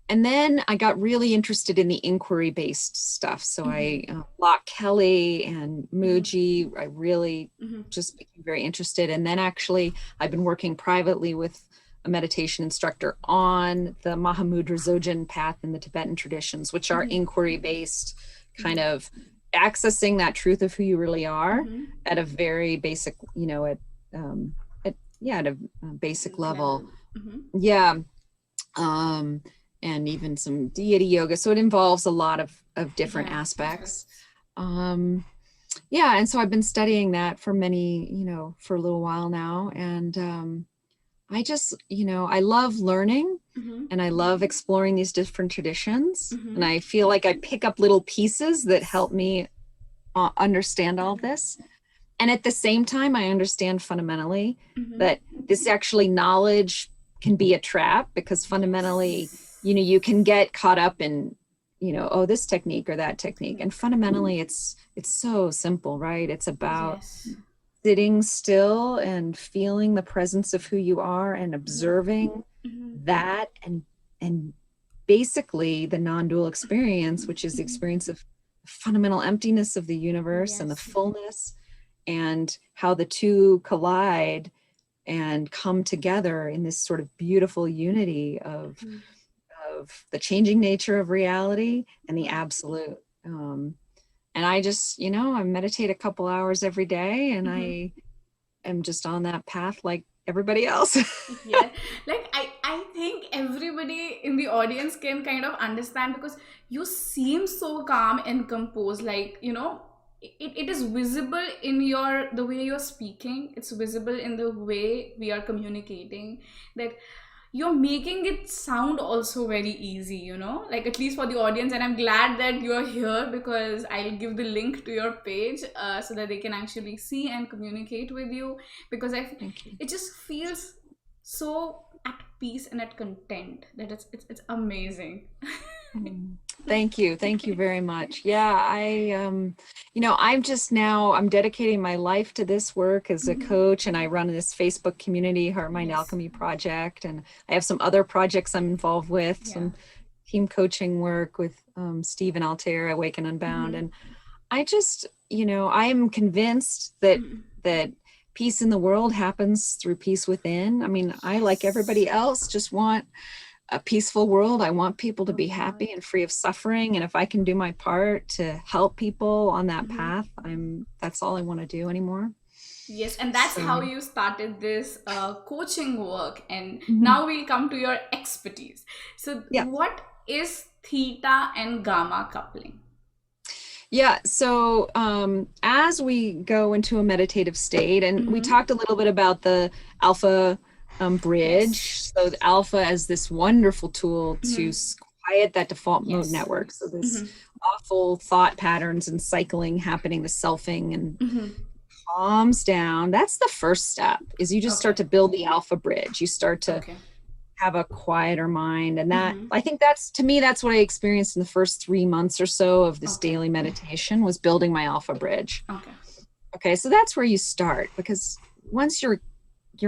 Speaker 2: And then I got really interested in the inquiry-based stuff. So I, Locke Kelly and Muji, I really just became very interested. And then actually I've been working privately with a meditation instructor on the Mahamudra Dzogchen path in the Tibetan traditions, which are inquiry-based, kind of accessing that truth of who you really are at a very basic, at a basic level. Yeah. And even some deity yoga. So it involves a lot of different aspects. And so I've been studying that for for a little while now. And I just, I love learning and I love exploring these different traditions. And I feel like I pick up little pieces that help me understand all of this. And at the same time, I understand fundamentally that this actually knowledge can be a trap, because fundamentally, you can get caught up in, this technique or that technique. And fundamentally, it's so simple, right? It's about sitting still and feeling the presence of who you are and observing that, and basically the non-dual experience, which is the experience of fundamental emptiness of the universe and the fullness, and how the two collide and come together in this sort of beautiful unity of the changing nature of reality and the absolute. And I just, I meditate a couple hours every day, and I am just on that path like everybody else.
Speaker 1: Like I think everybody in the audience can kind of understand, because you seem so calm and composed, like, it is visible in the way you're speaking. It's visible in the way we are communicating, that you're making it sound also very easy, like, at least for the audience. And I'm glad that you're here, because I'll give the link to your page so that they can actually see and communicate with you, because it just feels so at peace and at content that it's amazing.
Speaker 2: Thank you very much. Yeah, I'm dedicating my life to this work as a coach, and I run this Facebook community, Heart Mind Alchemy Project, and I have some other projects I'm involved with, some team coaching work with Steve and Altair, Awaken Unbound, and I just, I am convinced that peace in the world happens through peace within. I mean, I, like everybody else, just want a peaceful world. I want people to be happy and free of suffering. And if I can do my part to help people on that path, that's all I want to do anymore.
Speaker 1: Yes, and that's
Speaker 2: So
Speaker 1: how you started this coaching work. And
Speaker 2: mhm.
Speaker 1: now we come to your expertise. So,
Speaker 2: Yeah.
Speaker 1: what is theta and gamma coupling?
Speaker 2: Yeah. So as we go into a meditative state, and we
Speaker 1: Mm-hmm.
Speaker 2: talked a little bit about the alpha
Speaker 1: Yes.
Speaker 2: bridge. So the alpha as this wonderful tool to
Speaker 1: Mm-hmm.
Speaker 2: quiet that default mode
Speaker 1: Yes.
Speaker 2: network. So this
Speaker 1: Mm-hmm.
Speaker 2: awful thought patterns and cycling happening, the selfing, and
Speaker 1: Mm-hmm.
Speaker 2: calms down. That's the first step, is you just start
Speaker 1: Okay.
Speaker 2: to build the alpha bridge. You start to
Speaker 1: Okay.
Speaker 2: have a quieter mind. And that,
Speaker 1: Mm-hmm.
Speaker 2: I think that's, to me, that's what I experienced in the first 3 months or so of this
Speaker 1: Okay.
Speaker 2: daily meditation, was building my alpha bridge.
Speaker 1: Okay.
Speaker 2: Okay. So that's where you start, because once you're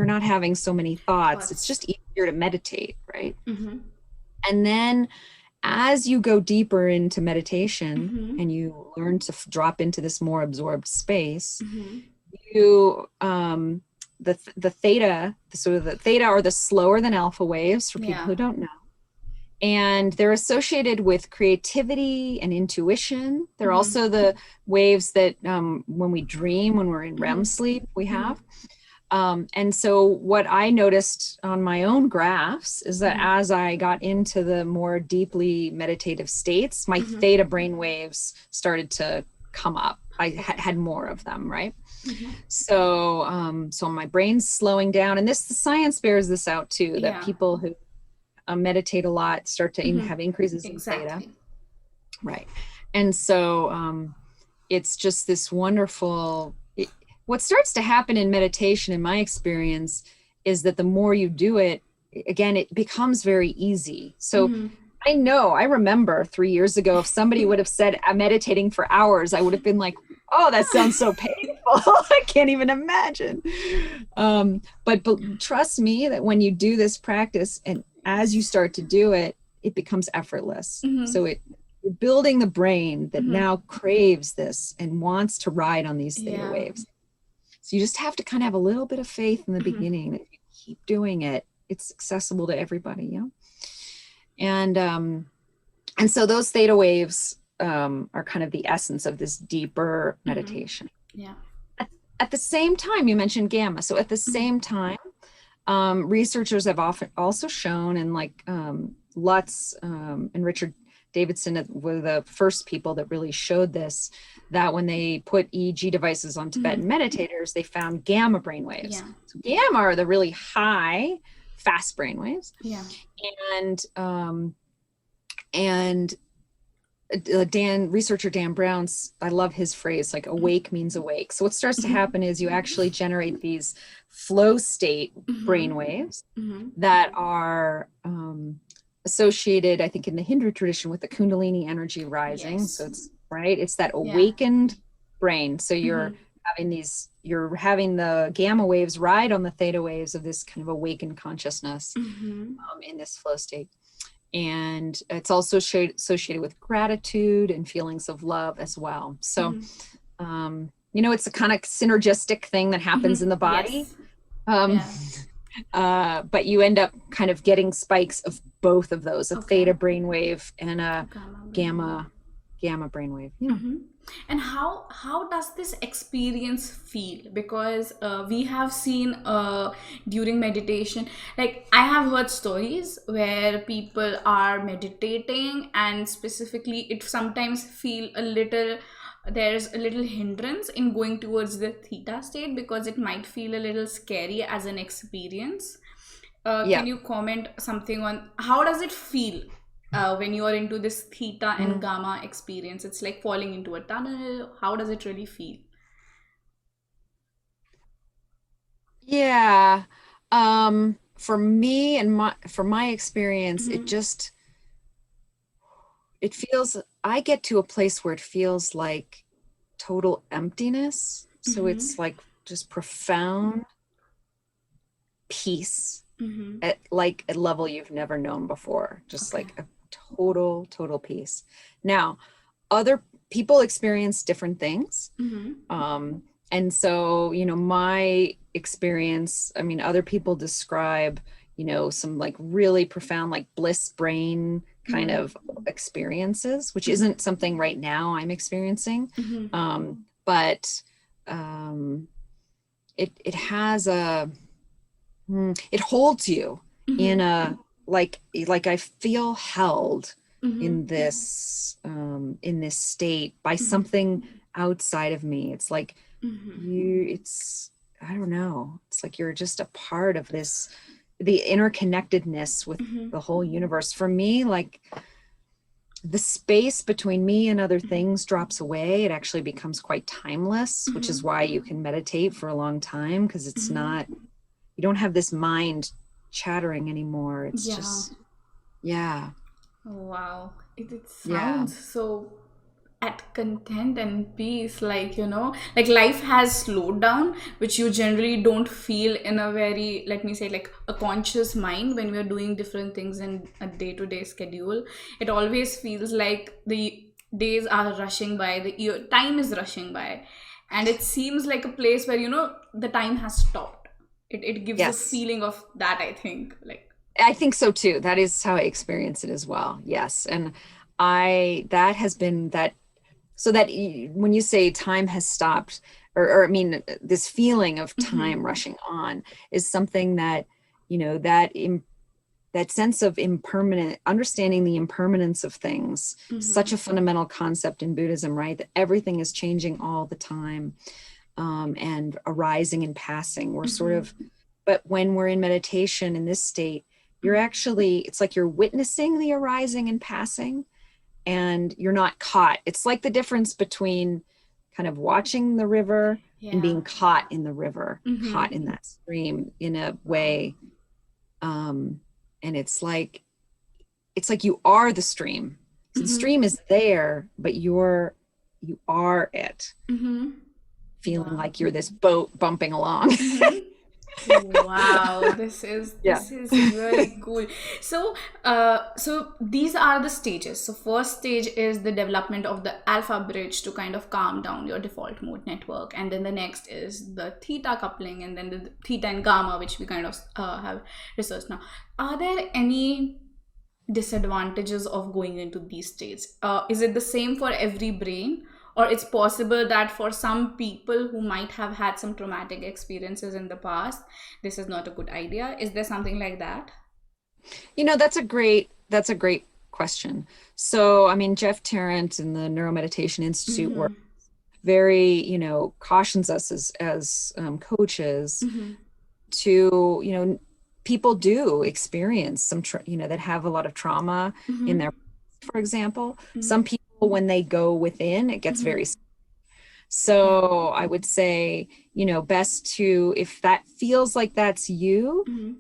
Speaker 2: not having so many thoughts, it's
Speaker 1: Thoughts.
Speaker 2: just easier to meditate, right?
Speaker 1: Mm-hmm.
Speaker 2: And then as you go deeper into meditation
Speaker 1: Mm-hmm.
Speaker 2: and you learn to drop into this more absorbed space,
Speaker 1: Mm-hmm.
Speaker 2: you the theta, sort of the theta, are the slower than alpha waves for people
Speaker 1: Yeah.
Speaker 2: who don't know, and they're associated with creativity and intuition. They're
Speaker 1: Mm-hmm.
Speaker 2: also the waves that when we dream, when we're in REM
Speaker 1: Mm-hmm.
Speaker 2: sleep, we
Speaker 1: Mm-hmm.
Speaker 2: have. And so what I noticed on my own graphs is that
Speaker 1: Mm-hmm.
Speaker 2: as I got into the more deeply meditative states, my
Speaker 1: Mm-hmm.
Speaker 2: theta brain waves started to come up. I
Speaker 1: Okay.
Speaker 2: had more of them, right?
Speaker 1: Mm-hmm.
Speaker 2: So my brain's slowing down, and the science bears this out too, that
Speaker 1: Yeah.
Speaker 2: people who meditate a lot start to
Speaker 1: Mm-hmm.
Speaker 2: have increases in theta,
Speaker 1: Exactly.
Speaker 2: right? And so it's just this wonderful. What starts to happen in meditation, in my experience, is that the more you do it, again, it becomes very easy. So
Speaker 1: Mm-hmm.
Speaker 2: I remember 3 years ago, if somebody would have said, I'm meditating for hours, I would have been like, oh, that sounds so painful. I can't even imagine. But trust me that when you do this practice, and as you start to do it, it becomes effortless.
Speaker 1: Mm-hmm.
Speaker 2: So you're building the brain that
Speaker 1: Mm-hmm.
Speaker 2: now craves this and wants to ride on these theta
Speaker 1: Yeah.
Speaker 2: waves. So you just have to kind of have a little bit of faith in the
Speaker 1: Mm-hmm.
Speaker 2: beginning. If you keep doing it, it's accessible to everybody, you know? And so those theta waves are kind of the essence of this deeper
Speaker 1: Mm-hmm.
Speaker 2: meditation.
Speaker 1: Yeah.
Speaker 2: At the same time, you mentioned gamma. So at the
Speaker 1: Mm-hmm.
Speaker 2: same time, researchers have often also shown, and like Lutz and Richard Davidson were the first people that really showed this, that when they put EEG devices on Tibetan meditators, they found gamma brainwaves.
Speaker 1: Yeah.
Speaker 2: So gamma are the really high, fast brainwaves.
Speaker 1: Yeah.
Speaker 2: And researcher Dan Brown's, I love his phrase, like awake means awake. So what starts to happen is you actually generate these flow state brainwaves that are associated, I think, in the Hindu tradition with the Kundalini energy rising.
Speaker 1: Yes.
Speaker 2: So it's that awakened brain. So you're having the gamma waves ride on the theta waves of this kind of awakened consciousness in this flow state. And it's also associated with gratitude and feelings of love as well. So, it's a kind of synergistic thing that happens in the body.
Speaker 1: Yes.
Speaker 2: But you end up kind of getting spikes of both of those, a theta brainwave and a gamma brainwave. Yeah.
Speaker 1: And how does this experience feel? Because we have seen during meditation, like I have heard stories where people are meditating and specifically it sometimes feel there's a little hindrance in going towards the theta state because it might feel a little scary as an experience. Can you comment something on how does it feel when you are into this theta and gamma experience? It's like falling into a tunnel. How does it really feel?
Speaker 2: Yeah. For me and for my experience, it feels, I get to a place where it feels like total emptiness. So it's like just profound peace at a level you've never known before. Just like a total peace. Now, other people experience different things. And so, my experience, I mean, other people describe, some like really profound, like bliss brain kind of experiences, which isn't something right now I'm experiencing. But it has a, it holds you in a, like I feel held in this state by something outside of me. It's like it's, I don't know, it's like you're just a part of this, the interconnectedness with the whole universe. For me, like, the space between me and other things drops away. It actually becomes quite timeless, which is why you can meditate for a long time, because it's not, you don't have this mind chattering anymore. It's just, yeah.
Speaker 1: Wow. It sounds so at content and peace, like, like life has slowed down, which you generally don't feel in a very, let me say, like a conscious mind when we're doing different things in a day-to-day schedule. It always feels like the days are rushing by, time is rushing by, and it seems like a place where, the time has stopped. It gives a feeling of that, I think. Like,
Speaker 2: I think so too. That is how I experience it as well. Yes. And that has been that, so that when you say time has stopped, or I mean, this feeling of time rushing on is something that, that sense of impermanent, understanding the impermanence of things, such a fundamental concept in Buddhism, right? That everything is changing all the time, and arising and passing. We're sort of, but when we're in meditation in this state, you're actually, it's like you're witnessing the arising and passing, and you're not caught. It's like the difference between kind of watching the river and being caught in the river, caught in that stream in a way. And it's like you are the stream. So the stream is there, but you are it, feeling like you're this boat bumping along.
Speaker 1: wow, this is really cool. So these are the stages. So first stage is the development of the alpha bridge to kind of calm down your default mode network, and then the next is the theta coupling, and then the theta and gamma, which we kind of have researched now. Are there any disadvantages of going into these states? Is it the same for every brain? Or it's possible that for some people who might have had some traumatic experiences in the past, this is not a good idea. Is there something like that?
Speaker 2: That's a great question. So, I mean, Jeff Tarrant in the Neuromeditation Institute work very, cautions us as coaches to, people do experience some, that have a lot of trauma in their, for example. Some people, when they go within, it gets very, so I would say, best to, if that feels like that's you,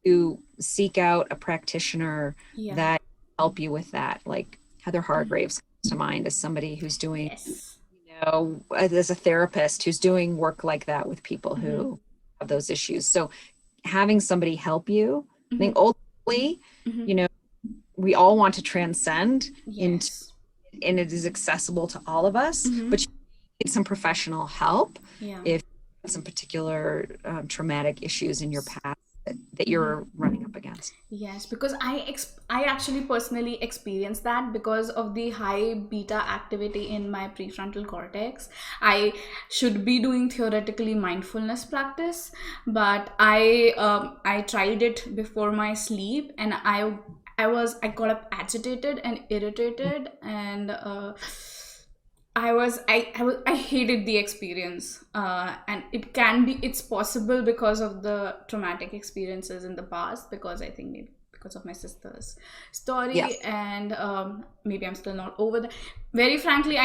Speaker 2: to seek out a practitioner that help you with that. Like Heather Hargraves comes to mind as somebody who's doing, as a therapist who's doing work like that with people who have those issues. So having somebody help you, I think ultimately, we all want to transcend into, and it is accessible to all of us, but you need some professional help if you have some particular traumatic issues in your past that you're running up against.
Speaker 1: Yes, because I actually personally experienced that because of the high beta activity in my prefrontal cortex. I should be doing theoretically mindfulness practice, but I tried it before my sleep, and I got up agitated and irritated, and I hated the experience, and it's possible because of the traumatic experiences in the past, because I think maybe because of my sister's story, and maybe I'm still not over that. Very frankly,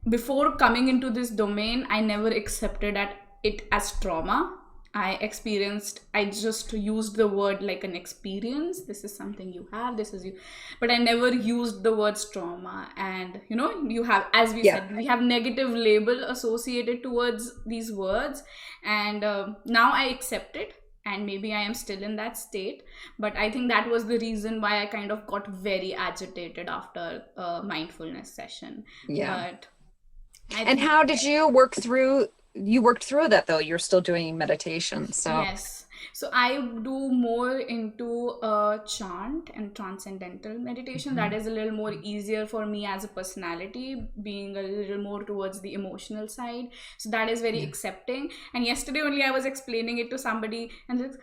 Speaker 1: before coming into this domain, I never accepted it as trauma. I just used the word like an experience. This is something you have, this is you. But I never used the words trauma. And, you have, as we said, we have negative label associated towards these words. And now I accept it. And maybe I am still in that state. But I think that was the reason why I kind of got very agitated after a mindfulness session.
Speaker 2: Yeah. But and how did you work through you worked through that though. You're still doing meditation. So
Speaker 1: Yes. So I do more into chant and transcendental meditation. That
Speaker 2: Mhm.
Speaker 1: is a little more easier for me as a personality, being a little more towards the emotional side. So that is very
Speaker 2: Yeah.
Speaker 1: accepting. And yesterday only I was explaining it to somebody, and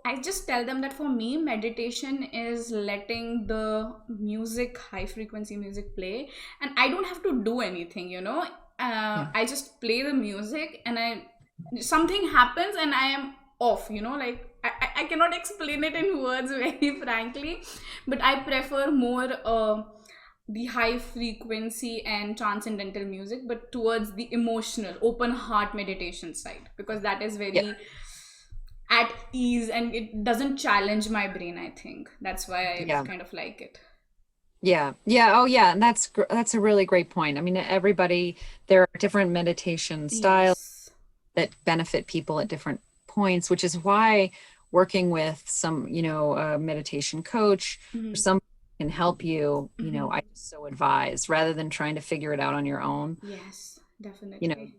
Speaker 1: I just tell them that for me, meditation is letting the music, high frequency music play, and I don't have to do anything, you know.
Speaker 2: Yeah.
Speaker 1: I just play the music, and something happens and I am off, you know, like I cannot explain it in words very frankly, but I prefer more the high frequency and transcendental music, but towards the emotional open heart meditation side, because that is
Speaker 2: Yeah.
Speaker 1: very at ease and it doesn't challenge my brain. I think that's why I
Speaker 2: Yeah.
Speaker 1: kind of like it.
Speaker 2: Yeah. Yeah. Oh, yeah. And that's a really great point. I mean, everybody, there are different meditation styles
Speaker 1: Yes.
Speaker 2: that benefit people at different points, which is why working with some, meditation coach or
Speaker 1: Mm-hmm.
Speaker 2: some can help you,
Speaker 1: Mm-hmm.
Speaker 2: I just so advise rather than trying to figure it out on your own,
Speaker 1: Yes,
Speaker 2: you know,
Speaker 1: definitely.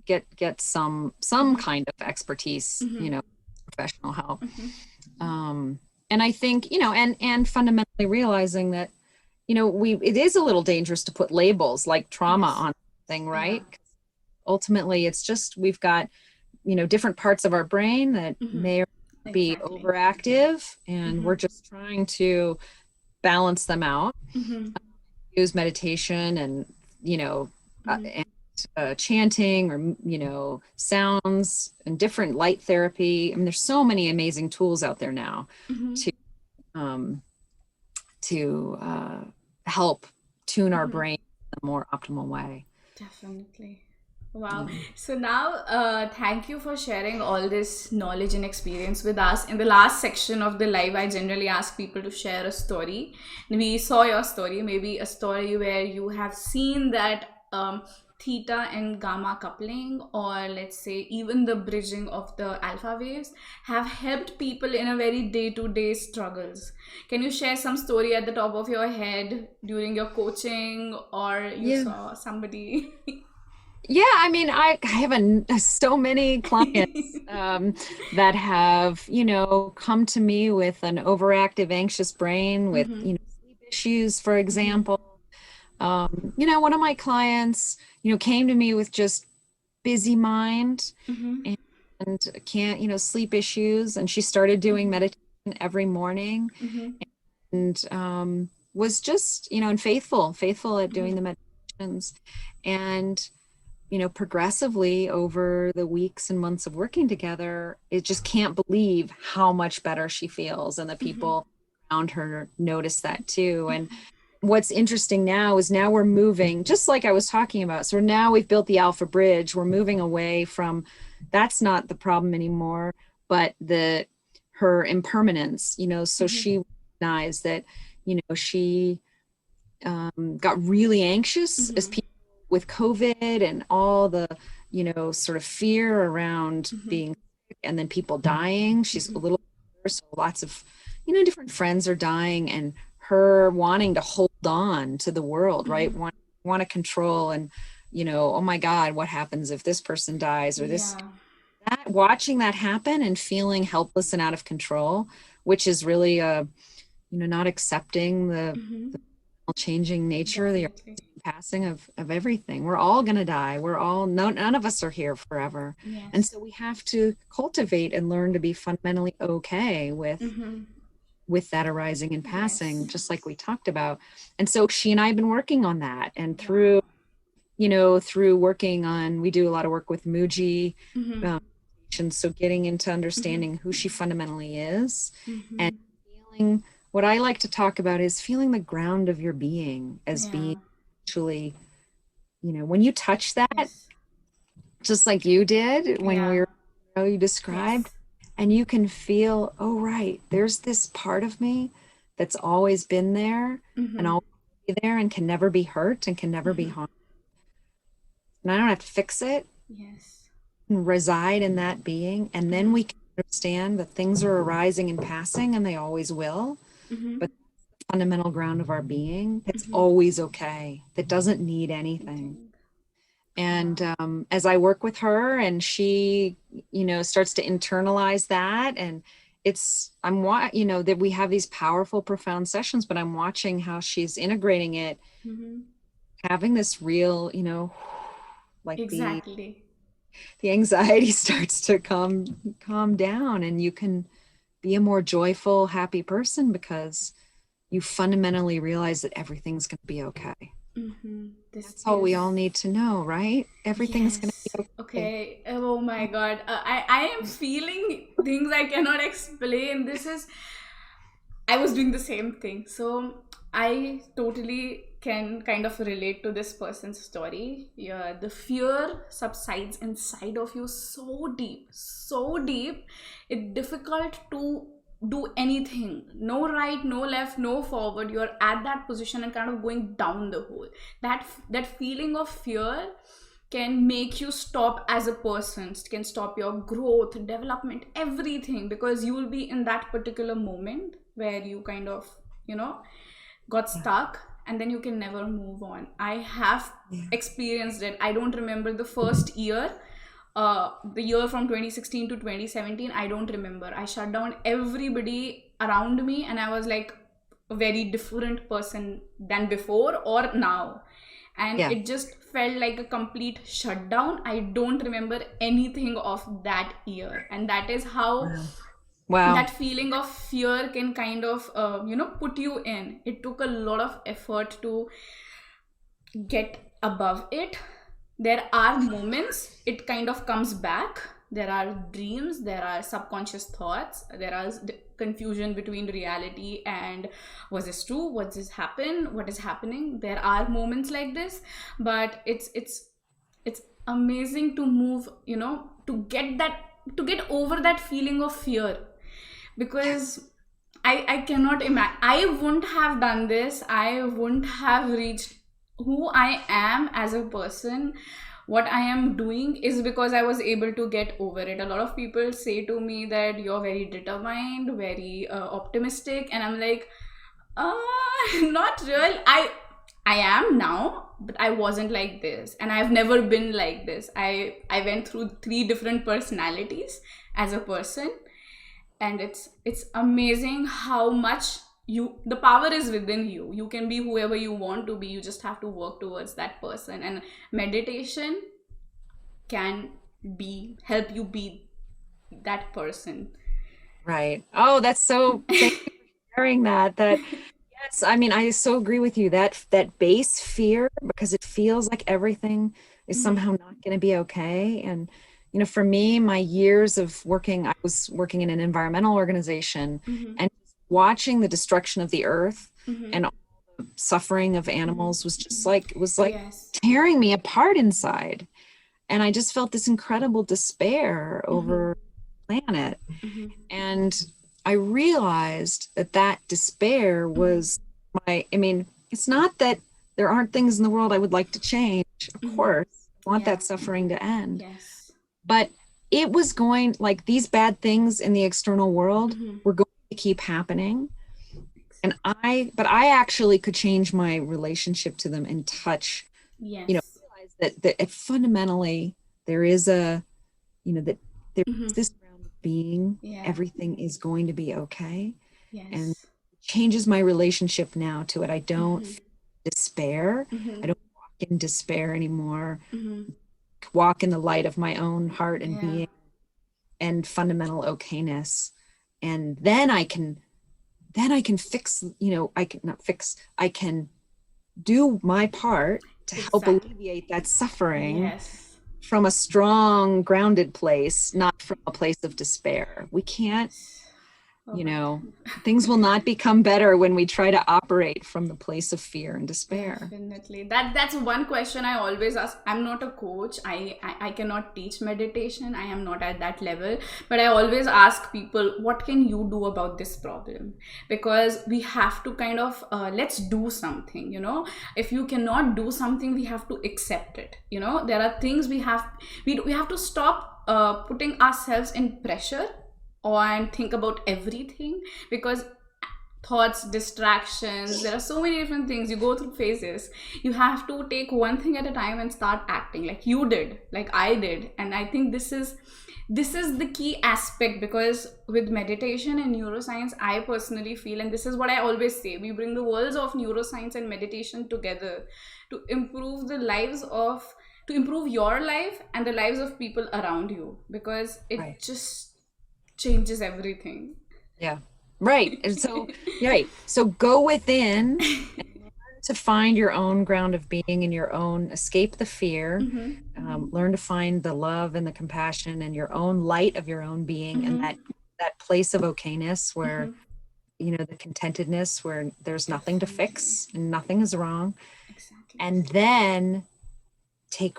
Speaker 2: get some
Speaker 1: Mm-hmm.
Speaker 2: kind of expertise,
Speaker 1: Mm-hmm.
Speaker 2: professional help.
Speaker 1: Mm-hmm.
Speaker 2: Um, and I think, and fundamentally realizing that, it is a little dangerous to put labels like trauma
Speaker 1: Yes.
Speaker 2: on thing,
Speaker 1: Yeah.
Speaker 2: right? Ultimately, it's just we've got, different parts of our brain that
Speaker 1: Mm-hmm.
Speaker 2: may or may not be
Speaker 1: Exactly.
Speaker 2: overactive, and
Speaker 1: Mm-hmm.
Speaker 2: we're just trying to balance them out.
Speaker 1: Mm-hmm.
Speaker 2: Use meditation and,
Speaker 1: Mm-hmm.
Speaker 2: and, chanting or, sounds and different light therapy. I mean, there's so many amazing tools out there now
Speaker 1: Mm-hmm.
Speaker 2: to um, to help tune our
Speaker 1: Mm-hmm.
Speaker 2: brain in a more optimal way.
Speaker 1: Definitely. Wow.
Speaker 2: Yeah.
Speaker 1: So now, thank you for sharing all this knowledge and experience with us. In the last section of the live, I generally ask people to share a story. We saw your story, maybe a story where you have seen that theta and gamma coupling, or let's say even the bridging of the alpha waves, have helped people in a very day-to-day struggles. Can you share some story at the top of your head during your coaching, or you
Speaker 2: Yeah.
Speaker 1: saw somebody?
Speaker 2: Yeah, I mean, I have so many clients that have, come to me with an overactive, anxious brain with,
Speaker 1: Mm-hmm.
Speaker 2: sleep issues, for
Speaker 1: Mm-hmm.
Speaker 2: example. One of my clients, came to me with just busy mind
Speaker 1: Mm-hmm.
Speaker 2: and can't, sleep issues, and she started doing
Speaker 1: Mm-hmm.
Speaker 2: meditation every morning
Speaker 1: Mm-hmm.
Speaker 2: and was just, and faithful at doing the meditations. And progressively over the weeks and months of working together, it just can't believe how much better she feels. And the
Speaker 1: Mm-hmm.
Speaker 2: people around her notice that too. And what's interesting now is now we're moving, just like I was talking about. So now we've built the Alpha Bridge. We're moving away from that's not the problem anymore, but her impermanence, so
Speaker 1: Mm-hmm.
Speaker 2: she recognized that, she got really anxious as
Speaker 1: Mm-hmm.
Speaker 2: people with COVID and all the, sort of fear around
Speaker 1: Mm-hmm.
Speaker 2: being sick and then people dying. She's a
Speaker 1: Mm-hmm.
Speaker 2: little, so lots of, different friends are dying and her wanting to hold on to the world, right?
Speaker 1: Mm-hmm.
Speaker 2: Want to control and, oh my God, what happens if this person dies or this,
Speaker 1: Yeah.
Speaker 2: that, watching that happen and feeling helpless and out of control, which is really, not accepting the
Speaker 1: Mm-hmm.
Speaker 2: changing nature, the
Speaker 1: Definitely.
Speaker 2: passing of everything. We're all going to die. We're all, no, none of us are here forever. And
Speaker 1: Yes.
Speaker 2: so we have to cultivate and learn to be fundamentally okay
Speaker 1: Mm-hmm.
Speaker 2: with that arising and passing,
Speaker 1: Yes.
Speaker 2: just like we talked about. And so she and I have been working on that. And
Speaker 1: Wow.
Speaker 2: through working on, we do a lot of work with Muji,
Speaker 1: Mm-hmm.
Speaker 2: and so getting into
Speaker 1: Mm-hmm.
Speaker 2: understanding who she fundamentally is and
Speaker 1: Mm-hmm.
Speaker 2: feeling, what I like to talk about is feeling the ground of your being as being
Speaker 1: Yeah.
Speaker 2: actually, when you touch that,
Speaker 1: Yes.
Speaker 2: just like you did when we
Speaker 1: Yeah.
Speaker 2: were, you described,
Speaker 1: Yes.
Speaker 2: and you can feel, oh, right, there's this part of me that's always been there and
Speaker 1: Mm-hmm.
Speaker 2: always be there and can never be hurt and can never be
Speaker 1: Mm-hmm.
Speaker 2: harmed. And I don't have to fix it
Speaker 1: Yes.
Speaker 2: and reside in that being. And then
Speaker 1: Yeah.
Speaker 2: we can understand that things are arising and passing and they always will.
Speaker 1: Mm-hmm.
Speaker 2: But the fundamental ground of our being, it's
Speaker 1: Mm-hmm.
Speaker 2: always okay. That doesn't need anything.
Speaker 1: Anything.
Speaker 2: And as I work with her and she, starts to internalize that, and that we have these powerful, profound sessions, but I'm watching how she's integrating it, having this real, like
Speaker 1: Exactly.
Speaker 2: the anxiety starts to calm down, and you can be a more joyful, happy person because you fundamentally realize that everything's going to be okay. That's all we all need to know, right? Everything's going to be okay.
Speaker 1: Okay. Oh my God. I am feeling things I cannot explain. I was doing the same thing. So I totally can kind of relate to this person's story. Yeah, the fear subsides inside of you so deep. It's difficult to do anything. No right, no left, no forward. You're at that position and kind of going down the hole. That feeling of fear can make you stop as a person, can stop your growth, development, everything, because you will be in that particular moment where you kind of, got stuck, and then you can never move on. I have experienced it. I don't remember the first year, the year from 2016 to 2017. I don't remember. I shut down everybody around me, and I was like a very different person than before or now. And it just felt like a complete shutdown. I don't remember anything of that year. And that is how that feeling of fear can kind of, put you in. It took a lot of effort to get above it. There are moments it kind of comes back. There are dreams, there are subconscious thoughts, there are confusion between reality and was this true, what is happening. There are moments like this, but it's amazing to move, to get over that feeling of fear, because I cannot imagine. I wouldn't have done this. I wouldn't have reached who I am as a person. What I am doing is because I was able to get over it. A lot of people say to me that you're very determined, very optimistic, and I'm like, not real. I am now, but I wasn't like this, and I've never been like this. I went through 3 different personalities as a person, and it's amazing how much the power is within you. You can be whoever you want to be. You just have to work towards that person, and meditation can help you be that person.
Speaker 2: Right. Oh, that's so thank you for sharing that. Yes, I mean, I so agree with you. That base fear, because it feels like everything is somehow not going to be okay. And for me, my years of working, I was working in an environmental organization, and watching the destruction of the earth and all the suffering of animals was just like, tearing me apart inside. And I just felt this incredible despair over the planet. And I realized that despair was it's not that there aren't things in the world I would like to change. Of course, I want that suffering to end.
Speaker 1: Yes.
Speaker 2: But it was these bad things in the external world were going to keep happening. And I actually could change my relationship to them and touch, realize that fundamentally there is that there's this ground of being, everything is going to be okay.
Speaker 1: Yes.
Speaker 2: And it changes my relationship now to it. I don't despair. I don't walk in despair anymore. Walk in the light of my own heart and being and fundamental okayness. And then I can fix, I can do my part to help alleviate that suffering from a strong, grounded place, not from a place of despair. We can't, things will not become better when we try to operate from the place of fear and despair.
Speaker 1: Definitely. That's one question I always ask. I'm not a coach. I cannot teach meditation. I am not at that level. But I always ask people, what can you do about this problem? Because we have to kind of, let's do something, If you cannot do something, we have to accept it. There are things we have to stop putting ourselves in pressure and think about everything, because thoughts, distractions. There are so many different things. You go through phases. You have to take one thing at a time and start acting like you did, like I did. And I think this is the key aspect, because with meditation and neuroscience, I personally feel, and this is what I always say, we bring the worlds of neuroscience and meditation together to improve to improve your life and the lives of people around you, because it just changes everything.
Speaker 2: Yeah. Right. And so, right. So go within and learn to find your own ground of being and your own, escape the fear, learn to find the love and the compassion and your own light of your own being, and that place of okayness where, you know, the contentedness where there's nothing to fix and nothing is wrong.
Speaker 1: Exactly.
Speaker 2: And then take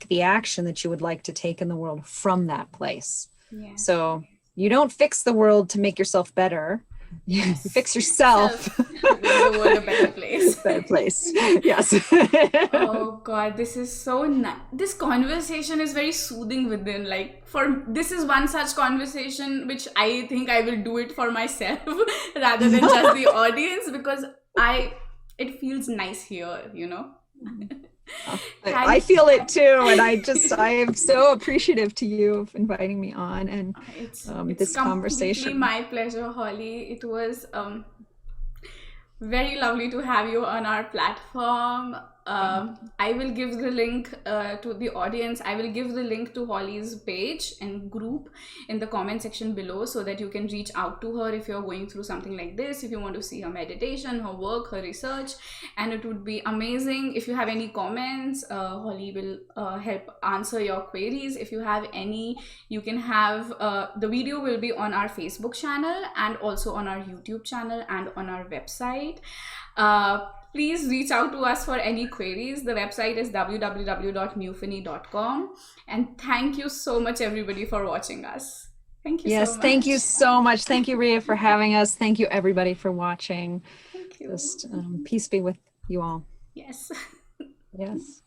Speaker 2: the action that you would like to take in the world from that place.
Speaker 1: Yeah.
Speaker 2: So you don't fix the world to make yourself better. Yes. You fix yourself.
Speaker 1: Make the world a better place.
Speaker 2: Better place. Yes.
Speaker 1: Oh God, this is so nice. This conversation is very soothing within. Like, this is one such conversation which I think I will do it for myself rather than just the audience, because it feels nice here, you know.
Speaker 2: I feel it too, and I am so appreciative to you of inviting me on and
Speaker 1: it's
Speaker 2: this conversation.
Speaker 1: My pleasure, Holly. It was very lovely to have you on our platform. I will give the link to the audience. I will give the link to Holly's page and group in the comment section below, so that you can reach out to her if you're going through something like this, if you want to see her meditation, her work, her research. And it would be amazing if you have any comments. Holly will help answer your queries. If you have any, you can have the video will be on our Facebook channel and also on our YouTube channel and on our website. Please reach out to us for any queries. The website is www.neuphony.com. And thank you so much, everybody, for watching us. Thank you so much. Yes,
Speaker 2: thank you so much. Thank you, Rhea, for having us. Thank you, everybody, for watching.
Speaker 1: Thank you.
Speaker 2: Just peace be with you all.
Speaker 1: Yes.
Speaker 2: Yes.